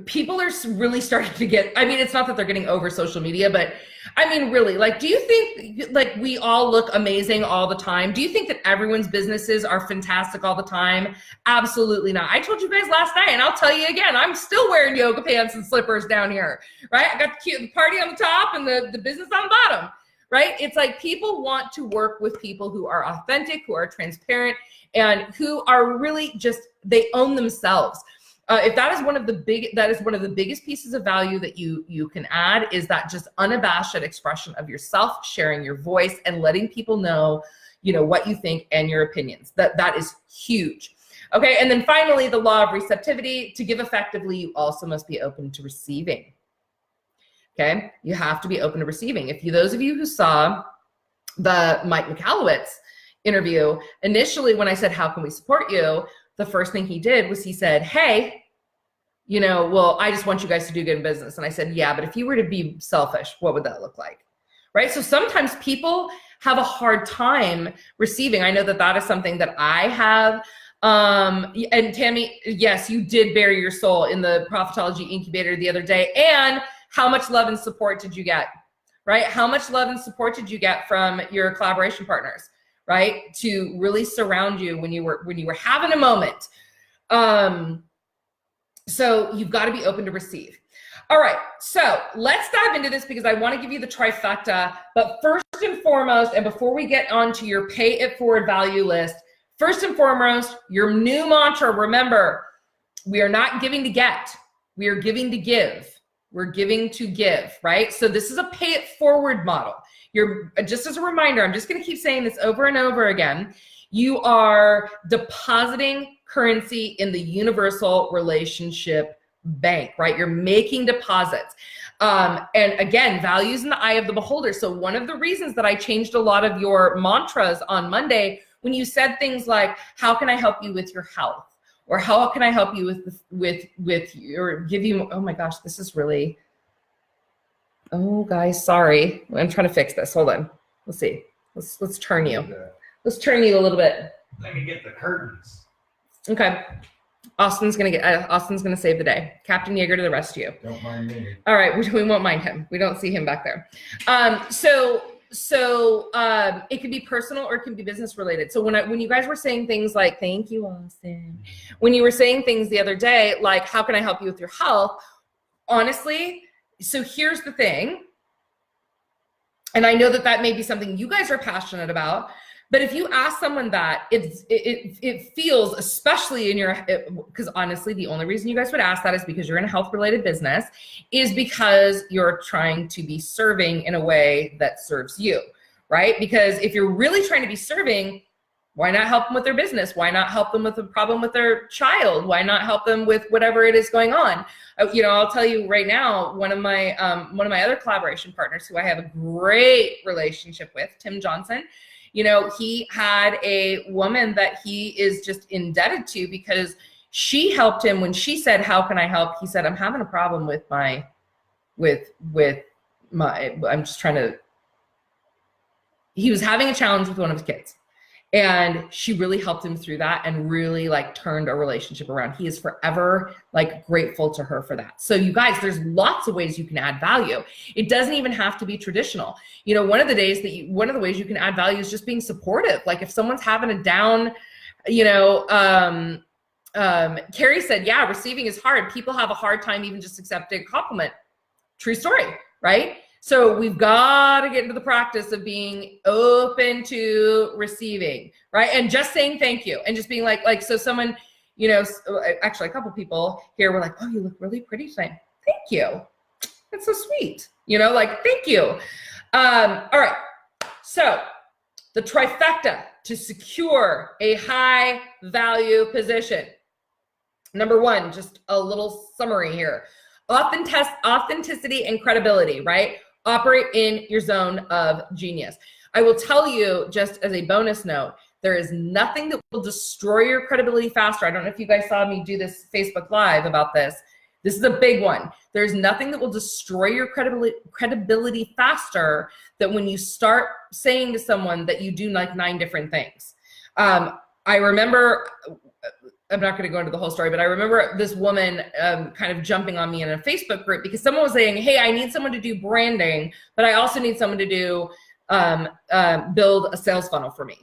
people are really starting to get, it's not that they're getting over social media, but really, do you think we all look amazing all the time? Do you think that everyone's businesses are fantastic all the time? Absolutely not. I told you guys last night, and I'll tell you again, I'm still wearing yoga pants and slippers down here, right? I got the party on the top and the business on the bottom, right? It's people want to work with people who are authentic, who are transparent, and who are really just, they own themselves. If that is one of the biggest pieces of value that you can add, is that just unabashed expression of yourself, sharing your voice, and letting people know, what you think and your opinions. That is huge. Okay, and then finally, the law of receptivity. To give effectively, you also must be open to receiving. Okay, you have to be open to receiving. Those of you who saw the Mike Michalowicz interview, initially when I said, how can we support you? The first thing he did was he said, hey, I just want you guys to do good in business. And I said, yeah, but if you were to be selfish, what would that look like? Right? So sometimes people have a hard time receiving. I know that is something that I have. And Tammy, yes, you did bury your soul in the Profitology Incubator the other day. And how much love and support did you get? Right? How much love and support did you get from your collaboration partners? Right? To really surround you when you were having a moment. So you've got to be open to receive. All right, so let's dive into this because I want to give you the trifecta. But first and foremost, and before we get onto your pay it forward value list, first and foremost, your new mantra, remember, we are not giving to get, we are giving to give. We're giving to give, right? So this is a pay it forward model. Just as a reminder, I'm just going to keep saying this over and over again. You are depositing currency in the universal relationship bank, right? You're making deposits. And again, values in the eye of the beholder. So one of the reasons that I changed a lot of your mantras on Monday, when you said things like, how can I help you with your health? Or how can I help you with your, give you, oh my gosh, this is really, oh guys, sorry. I'm trying to fix this. Hold on. Let's see. Let's turn you. Let's turn you a little bit. Let me get the curtains. Okay. Austin's gonna save the day. Captain Yeager to the rescue. Don't mind me. All right, we won't mind him. We don't see him back there. It can be personal or it can be business related. So when you guys were saying things like, thank you, Austin, when you were saying things the other day, like, how can I help you with your health? Honestly, so here's the thing. And I know that may be something you guys are passionate about. But if you ask someone that, it feels, especially in your, because honestly, the only reason you guys would ask that is because you're in a health-related business, is because you're trying to be serving in a way that serves you, right? Because if you're really trying to be serving, why not help them with their business? Why not help them with a problem with their child? Why not help them with whatever it is going on? I'll tell you right now, one of my other collaboration partners who I have a great relationship with, Tim Johnson, he had a woman that he is just indebted to because she helped him when she said, how can I help? He said, I'm having a problem with I'm just trying to, he was having a challenge with one of his kids. And she really helped him through that and really turned a relationship around. He is forever grateful to her for that. So you guys, there's lots of ways you can add value. It doesn't even have to be traditional. One of the ways you can add value is just being supportive. Like if someone's having a down, Carrie said, yeah, receiving is hard. People have a hard time even just accepting a compliment. True story, right? So we've got to get into the practice of being open to receiving, right? And just saying thank you and just being so someone, actually a couple people here were like, oh, you look really pretty today. Thank you. That's so sweet. Thank you. All right. So the trifecta to secure a high value position. Number one, just a little summary here. Authenticity and credibility, right? Operate in your zone of genius. I will tell you, just as a bonus note, there is nothing that will destroy your credibility faster. I don't know if you guys saw me do this Facebook Live about this. This is a big one. There's nothing that will destroy your credibility faster than when you start saying to someone that you do 9 different things. I remember, I'm not going to go into the whole story, but I remember this woman kind of jumping on me in a Facebook group because someone was saying, hey, I need someone to do branding, but I also need someone to do build a sales funnel for me.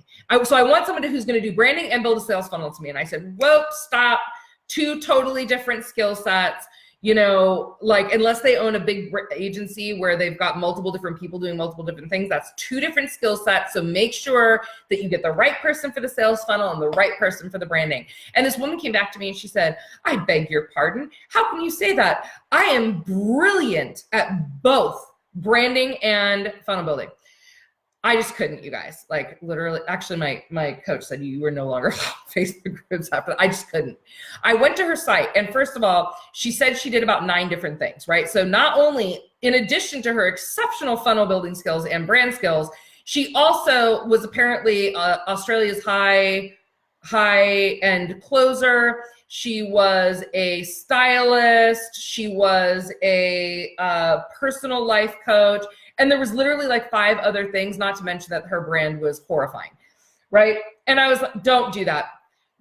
So I want someone who's going to do branding and build a sales funnel to me. And I said, whoa, stop. 2 totally different skill sets. Unless they own a big agency where they've got multiple different people doing multiple different things, that's 2 different skill sets. So make sure that you get the right person for the sales funnel and the right person for the branding. And this woman came back to me and she said, I beg your pardon. How can you say that? I am brilliant at both branding and funnel building. I just couldn't, you guys. Literally, actually, my coach said you were no longer on Facebook groups after that. I just couldn't. I went to her site, and first of all, she said she did about 9 different things, right? So not only, in addition to her exceptional funnel building skills and brand skills, she also was apparently Australia's high-end closer. She was a stylist. She was a personal life coach. And there was literally 5 other things, not to mention that her brand was horrifying, right? And I was like, don't do that.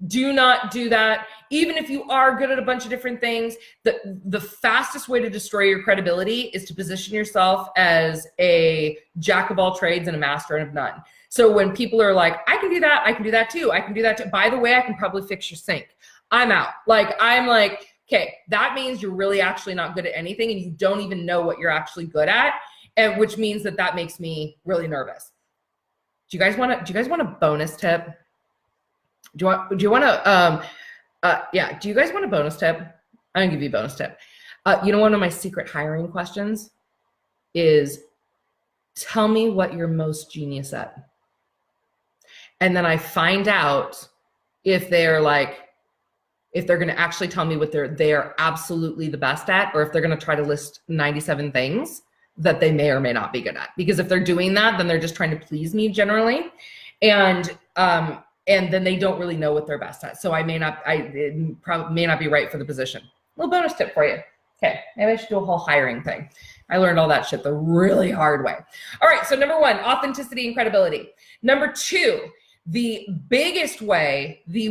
Do not do that. Even if you are good at a bunch of different things, the fastest way to destroy your credibility is to position yourself as a jack of all trades and a master of none. So when people are like, I can do that, I can do that too, I can do that too. By the way, I can probably fix your sink. I'm out. I'm like, okay, that means you're really actually not good at anything and you don't even know what you're actually good at. And which means that makes me really nervous. Do you guys want a bonus tip? Do you want to, do you guys want a bonus tip? I'm gonna give you a bonus tip. One of my secret hiring questions is, tell me what you're most genius at. And then I find out if they're if they're going to actually tell me what they're absolutely the best at, or if they're going to try to list 97 things that they may or may not be good at. Because if they're doing that, then they're just trying to please me generally. And then they don't really know what they're best at. So it probably may not be right for the position. Little bonus tip for you. Okay, maybe I should do a whole hiring thing. I learned all that shit the really hard way. All right, so number 1, authenticity and credibility. Number 2, the biggest way, the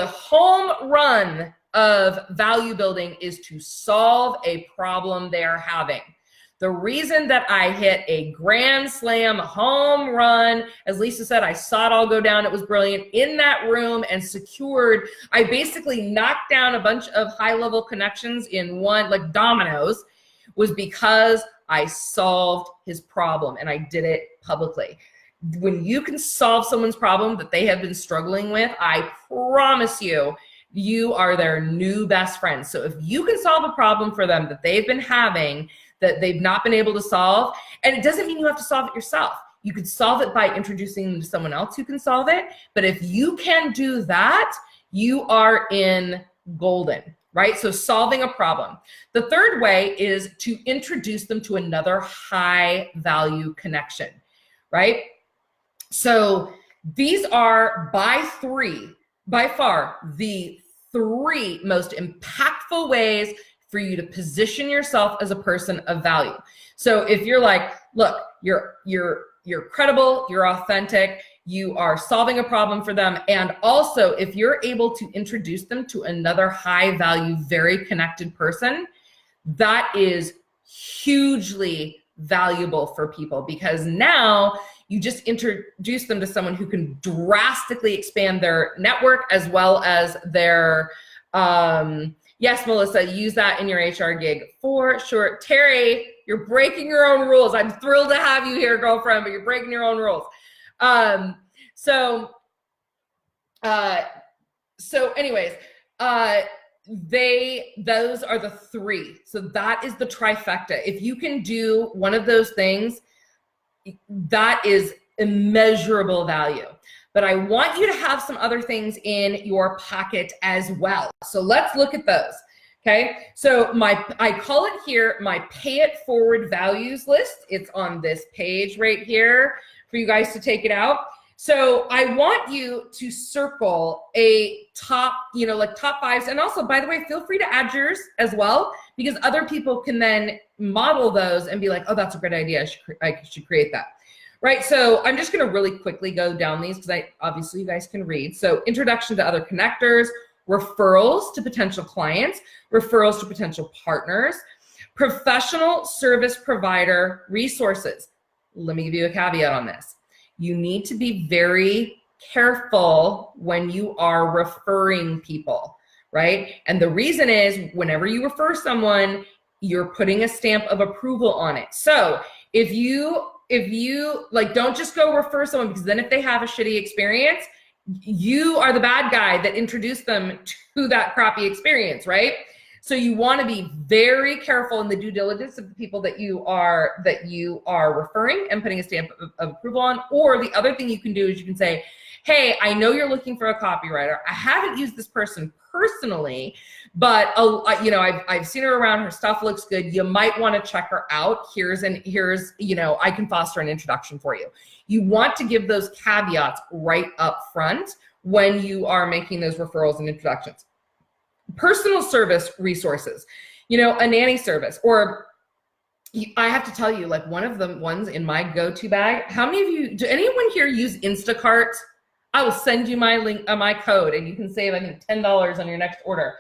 home run of value building is to solve a problem they're having. The reason that I hit a grand slam home run, as Lisa said, I saw it all go down. It was brilliant in that room and secured. I basically knocked down a bunch of high-level connections in one, like dominoes, was because I solved his problem and I did it publicly. When you can solve someone's problem that they have been struggling with, I promise you, you are their new best friend. So if you can solve a problem for them that they've been having, that they've not been able to solve, and it doesn't mean you have to solve it yourself. You could solve it by introducing them to someone else who can solve it. But if you can do that, you are in golden, right? So solving a problem. The third way is to introduce them to another high value connection, right? So these are by far the 3 most impactful ways for you to position yourself as a person of value. So if you're like, look, you're credible, you're authentic, you are solving a problem for them, and also if you're able to introduce them to another high value, very connected person, that is hugely valuable for people, because now you just introduce them to someone who can drastically expand their network as well as their, yes, Melissa, use that in your HR gig for sure. Terry, you're breaking your own rules. I'm thrilled to have you here, girlfriend, but you're breaking your own rules. So anyways, those are the 3. So that is the trifecta. If you can do one of those things, that is immeasurable value. But I want you to have some other things in your pocket as well. So let's look at those. Okay. So I call it here my pay it forward values list. It's on this page right here for you guys to take it out. So I want you to circle a top, like top 5s. And also, by the way, feel free to add yours as well, because other people can then model those and be like, oh, that's a great idea. I should create that. Right, so I'm just gonna really quickly go down these because obviously you guys can read. So introduction to other connectors, referrals to potential clients, referrals to potential partners, professional service provider resources. Let me give you a caveat on this. You need to be very careful when you are referring people, right? And the reason is whenever you refer someone, you're putting a stamp of approval on it. So if you like, don't just go refer someone, because then if they have a shitty experience, you are the bad guy that introduced them to that crappy experience, right? So you want to be very careful in the due diligence of the people that you are referring and putting a stamp of approval on. Or the other thing you can do is you can say, hey, I know you're looking for a copywriter. I haven't used this person personally, but I've seen her around. Her stuff looks good. You might want to check her out. Here's I can foster an introduction for you. You want to give those caveats right up front when you are making those referrals and introductions. Personal service resources, a nanny service, or I have to tell you, like, one of the ones in my go-to bag. How many of you, do anyone here use Instacart? I will send you my link, my code, and you can save, I think, $10 on your next order.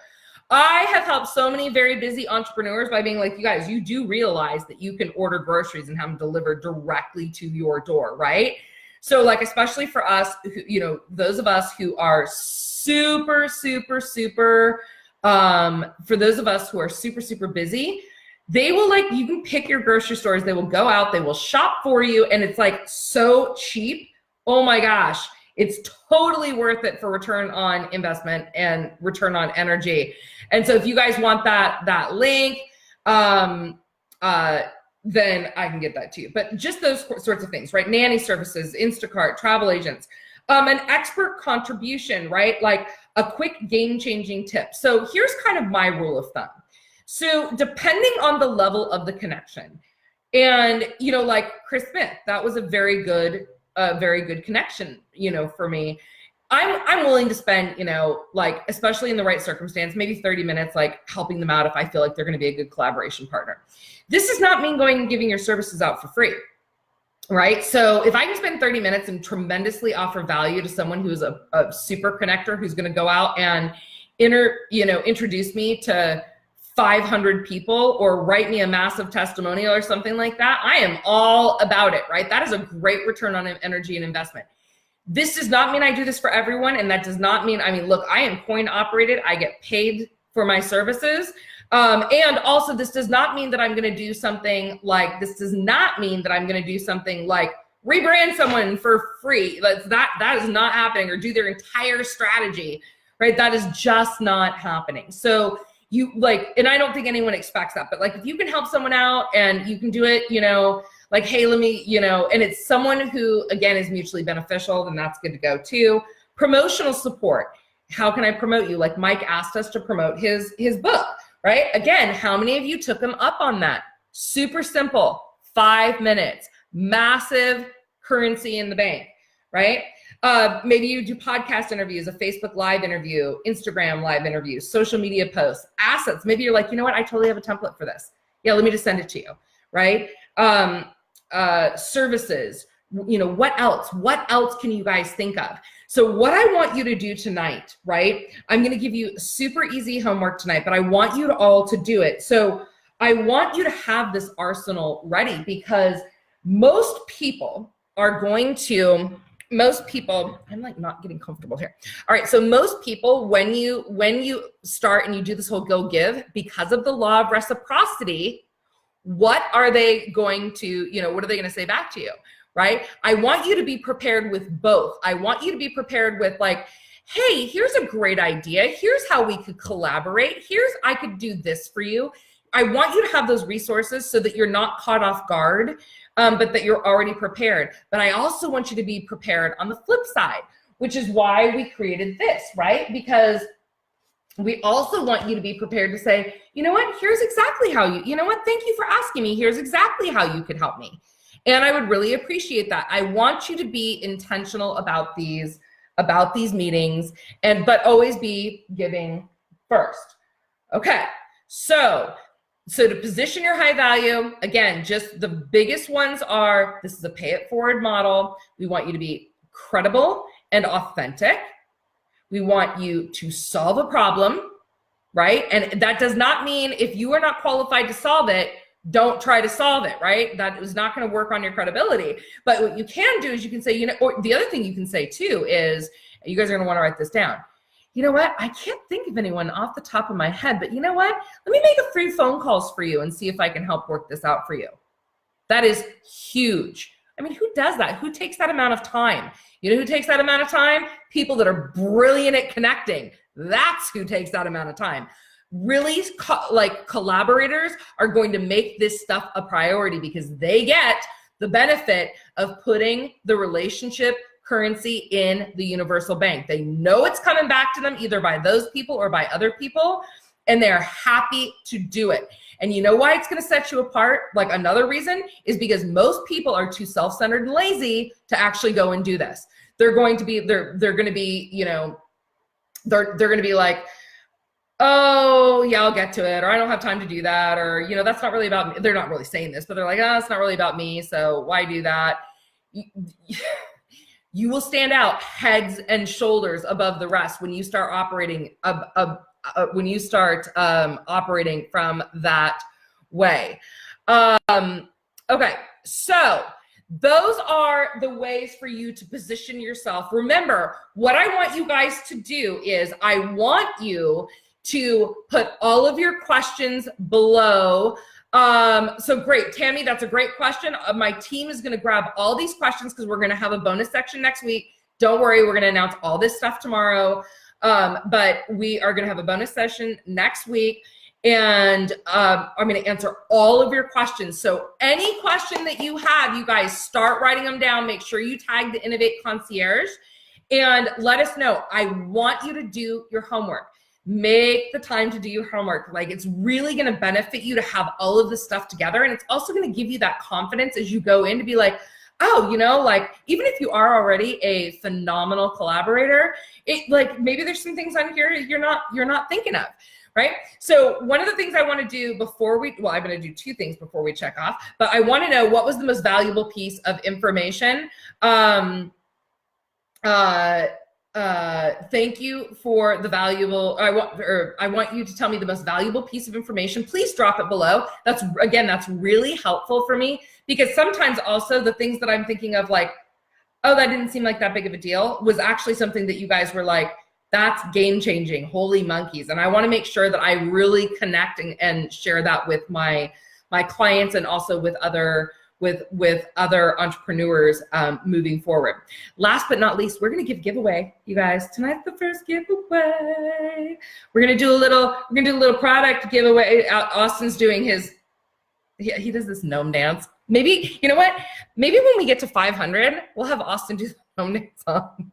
I have helped so many very busy entrepreneurs by being like, you guys, you do realize that you can order groceries and have them delivered directly to your door, right? So, like, especially for us, those of us who are super, super, super, for those of us who are super, super busy, they will, you can pick your grocery stores. They will go out, they will shop for you. And it's like so cheap. Oh my gosh. It's totally worth it for return on investment and return on energy. And so if you guys want that link, then I can get that to you. But just those sorts of things, right? Nanny services, Instacart, travel agents. An expert contribution, right? Like a quick game-changing tip. So here's kind of my rule of thumb. So depending on the level of the connection, and, you know, like Chris Smith, that was a very good connection, you know, for me. I'm willing to spend, you know, like, especially in the right circumstance, maybe 30 minutes, like helping them out if I feel like they're going to be a good collaboration partner. This does not mean going and giving your services out for free, right? So if I can spend 30 minutes and tremendously offer value to someone who's a super connector, who's going to go out and introduce me to 500 people or write me a massive testimonial or something like that, I am all about it, right? That is a great return on energy and investment. This does not mean I do this for everyone. And that does not mean, I mean, look, I am coin operated. I get paid for my services. And also this does not mean that I'm going to do something like, rebrand someone for free. That is not happening, or do their entire strategy, right? That is just not happening. So you like, and I don't think anyone expects that, but like, if you can help someone out and you can do it, you know, like, hey, let me, you know, and it's someone who, again, is mutually beneficial, then that's good to go too. Promotional support. How can I promote you? Like Mike asked us to promote his book, right? Again, how many of you took him up on that? Super simple, 5 minutes, massive currency in the bank, right? Maybe you do podcast interviews, a Facebook live interview, Instagram live interview, social media posts, assets. Maybe you're like, you know what? I totally have a template for this. Yeah, let me just send it to you, right? Services, you know, what else can you guys think of? So what I want you to do tonight, right? I'm going to give you super easy homework tonight, but I want you to all to do it. So I want you to have this arsenal ready, because most people, I'm like not getting comfortable here. All right. So most people, when you start and you do this whole go give, because of the law of reciprocity, what are they going to, you know, what are they going to say back to you, right? I want you to be prepared with both. I want you to be prepared with like, hey, here's a great idea. Here's how we could collaborate. I could do this for you. I want you to have those resources so that you're not caught off guard, but that you're already prepared. But I also want you to be prepared on the flip side, which is why we created this, right? Because we also want you to be prepared to say, you know what, here's exactly how you know what, thank you for asking me. Here's exactly how you could help me. And I would really appreciate that. I want you to be intentional about these meetings, but always be giving first. Okay, so to position your high value, again, just the biggest ones are, this is a pay it forward model. We want you to be credible and authentic. We want you to solve a problem, right? And that does not mean if you are not qualified to solve it, don't try to solve it, right? That is not going to work on your credibility. But what you can do is you can say, you know, or the other thing you can say too is, you guys are going to want to write this down. You know what? I can't think of anyone off the top of my head, but you know what? Let me make a few phone calls for you and see if I can help work this out for you. That is huge. I mean, who does that? Who takes that amount of time? You know who takes that amount of time? People that are brilliant at connecting. That's who takes that amount of time. Really, like collaborators are going to make this stuff a priority because they get the benefit of putting the relationship currency in the universal bank. They know it's coming back to them either by those people or by other people, and they're happy to do it. And you know why it's going to set you apart? Like another reason is because most people are too self-centered and lazy to actually go and do this. They're going to be, they're going to be, you know, they're going to be like, oh yeah, I'll get to it. Or I don't have time to do that. Or, you know, that's not really about me. They're not really saying this, but they're like, oh, it's not really about me. So why do that? You will stand out heads and shoulders above the rest when you start operating operating from that way. Okay, so those are the ways for you to position yourself. Remember, what I want you guys to do is I want you to put all of your questions below. So great, Tammy, that's a great question. My team is going to grab all these questions because we're going to have a bonus section next week. Don't worry, we're going to announce all this stuff tomorrow. But we are going to have a bonus session next week, and I'm going to answer all of your questions. So any question that you have, you guys start writing them down. Make sure you tag the Innovate Concierge, and let us know. I want you to do your homework. Make the time to do your homework. Like, it's really going to benefit you to have all of this stuff together. And it's also going to give you that confidence as you go in to be like, oh, you know, like, even if you are already a phenomenal collaborator, it, like, maybe there's some things on here you're not thinking of, right? So one of the things I want to do before we, well, I'm going to do two things before we check off, but I want to know what was the most valuable piece of information. Thank you for the valuable, I want you to tell me the most valuable piece of information. Please drop it below. That's really helpful for me, because sometimes also the things that I'm thinking of, like, oh, that didn't seem like that big of a deal, was actually something that you guys were like, that's game changing, holy monkeys. And I want to make sure that I really connect and share that with my clients, and also with other entrepreneurs moving forward. Last but not least, we're gonna give a giveaway, you guys. Tonight's the first giveaway. We're gonna do a little product giveaway. Austin's doing his, he does this gnome dance. Maybe, you know what? Maybe when we get to 500, we'll have Austin do the gnome dance on.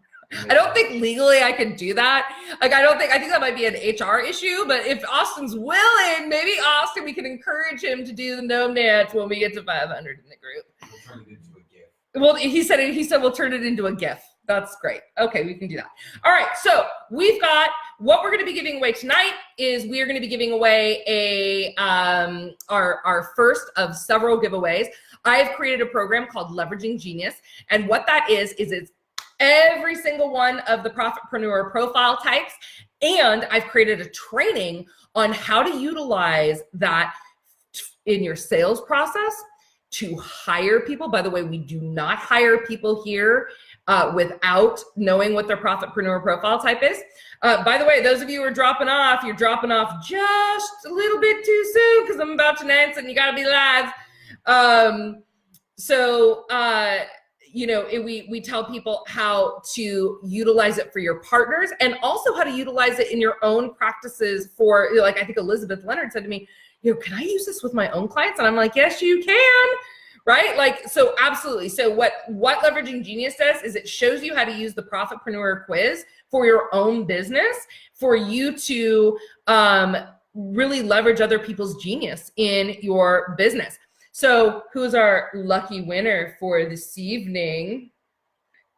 I don't think legally I can do that. Like, I think that might be an HR issue, but if Austin's willing, maybe Austin, we can encourage him to do the gnome dance when we get to 500 in the group. We'll turn it into a gift. Well, he said we'll turn it into a GIF. That's great. Okay, we can do that. All right, so we've got, what we're gonna be giving away tonight is we are gonna be giving away our first of several giveaways. I have created a program called Leveraging Genius, and what that is it's every single one of the Profitpreneur profile types, and I've created a training on how to utilize that in your sales process to hire people. By the way, we do not hire people here without knowing what their Profitpreneur profile type is. By the way, those of you who are dropping off, you're dropping off just a little bit too soon, because I'm about to announce and you gotta be live. You know, we tell people how to utilize it for your partners, and also how to utilize it in your own practices for, like, I think Elizabeth Leonard said to me, you know, can I use this with my own clients? And I'm like, yes, you can, right? Like, so absolutely. So what Leveraging Genius does is it shows you how to use the Profitpreneur quiz for your own business, for you to really leverage other people's genius in your business. So who's our lucky winner for this evening?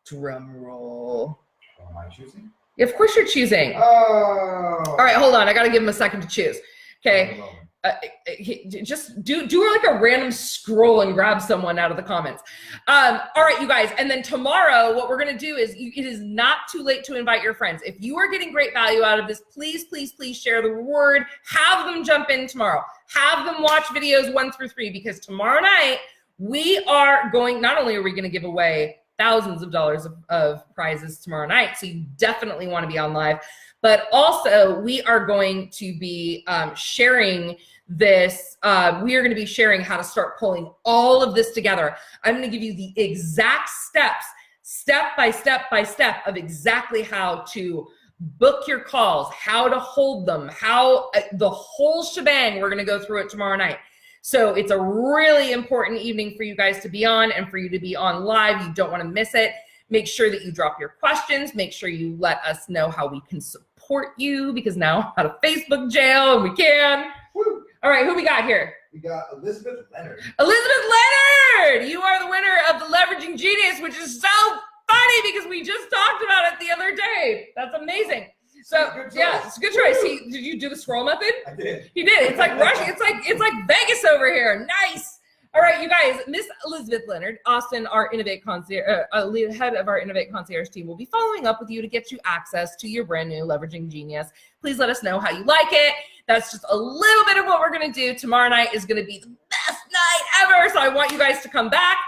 Drum roll. Am I choosing? Yeah, of course you're choosing. Oh. All right, hold on. I got to give him a second to choose. Okay. Just do like a random scroll and grab someone out of the comments. All right, you guys. And then tomorrow, what we're going to do is, it is not too late to invite your friends. If you are getting great value out of this, please, please, please share the word. Have them jump in tomorrow. Have them watch videos 1 through 3, because tomorrow night we are going, not only are we going to give away thousands of dollars of prizes tomorrow night, so you definitely want to be on live, but also we are going to be sharing this. We are going to be sharing how to start pulling all of this together. I'm going to give you the exact steps, step by step by step, of exactly how to book your calls, how to hold them, how the whole shebang. We're going to go through it tomorrow night. So it's a really important evening for you guys to be on, and for you to be on live. You don't want to miss it. Make sure that you drop your questions. Make sure you let us know how we can support you, because now out of Facebook jail, and we can. Woo. All right, who we got here? We got Elizabeth Leonard. Elizabeth Leonard! You are the winner of the Leveraging Genius, which is so funny because we just talked about it the other day. That's amazing. So yeah, it's a good choice. Did you do the scroll method? I did. He did. It's like rushing. It's like Vegas over here. Nice. All right, you guys, Miss Elizabeth Leonard, Austin, our Innovate Concierge, head of our Innovate Concierge team, will be following up with you to get you access to your brand new Leveraging Genius. Please let us know how you like it. That's just a little bit of what we're going to do. Tomorrow night is going to be the best night ever, so I want you guys to come back.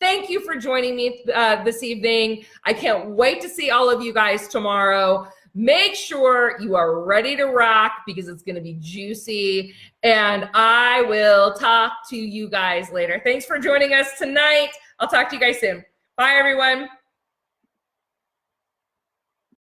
Thank you for joining me this evening. I can't wait to see all of you guys tomorrow. Make sure you are ready to rock, because it's going to be juicy, and I will talk to you guys later. Thanks for joining us tonight. I'll talk to you guys soon. Bye, everyone.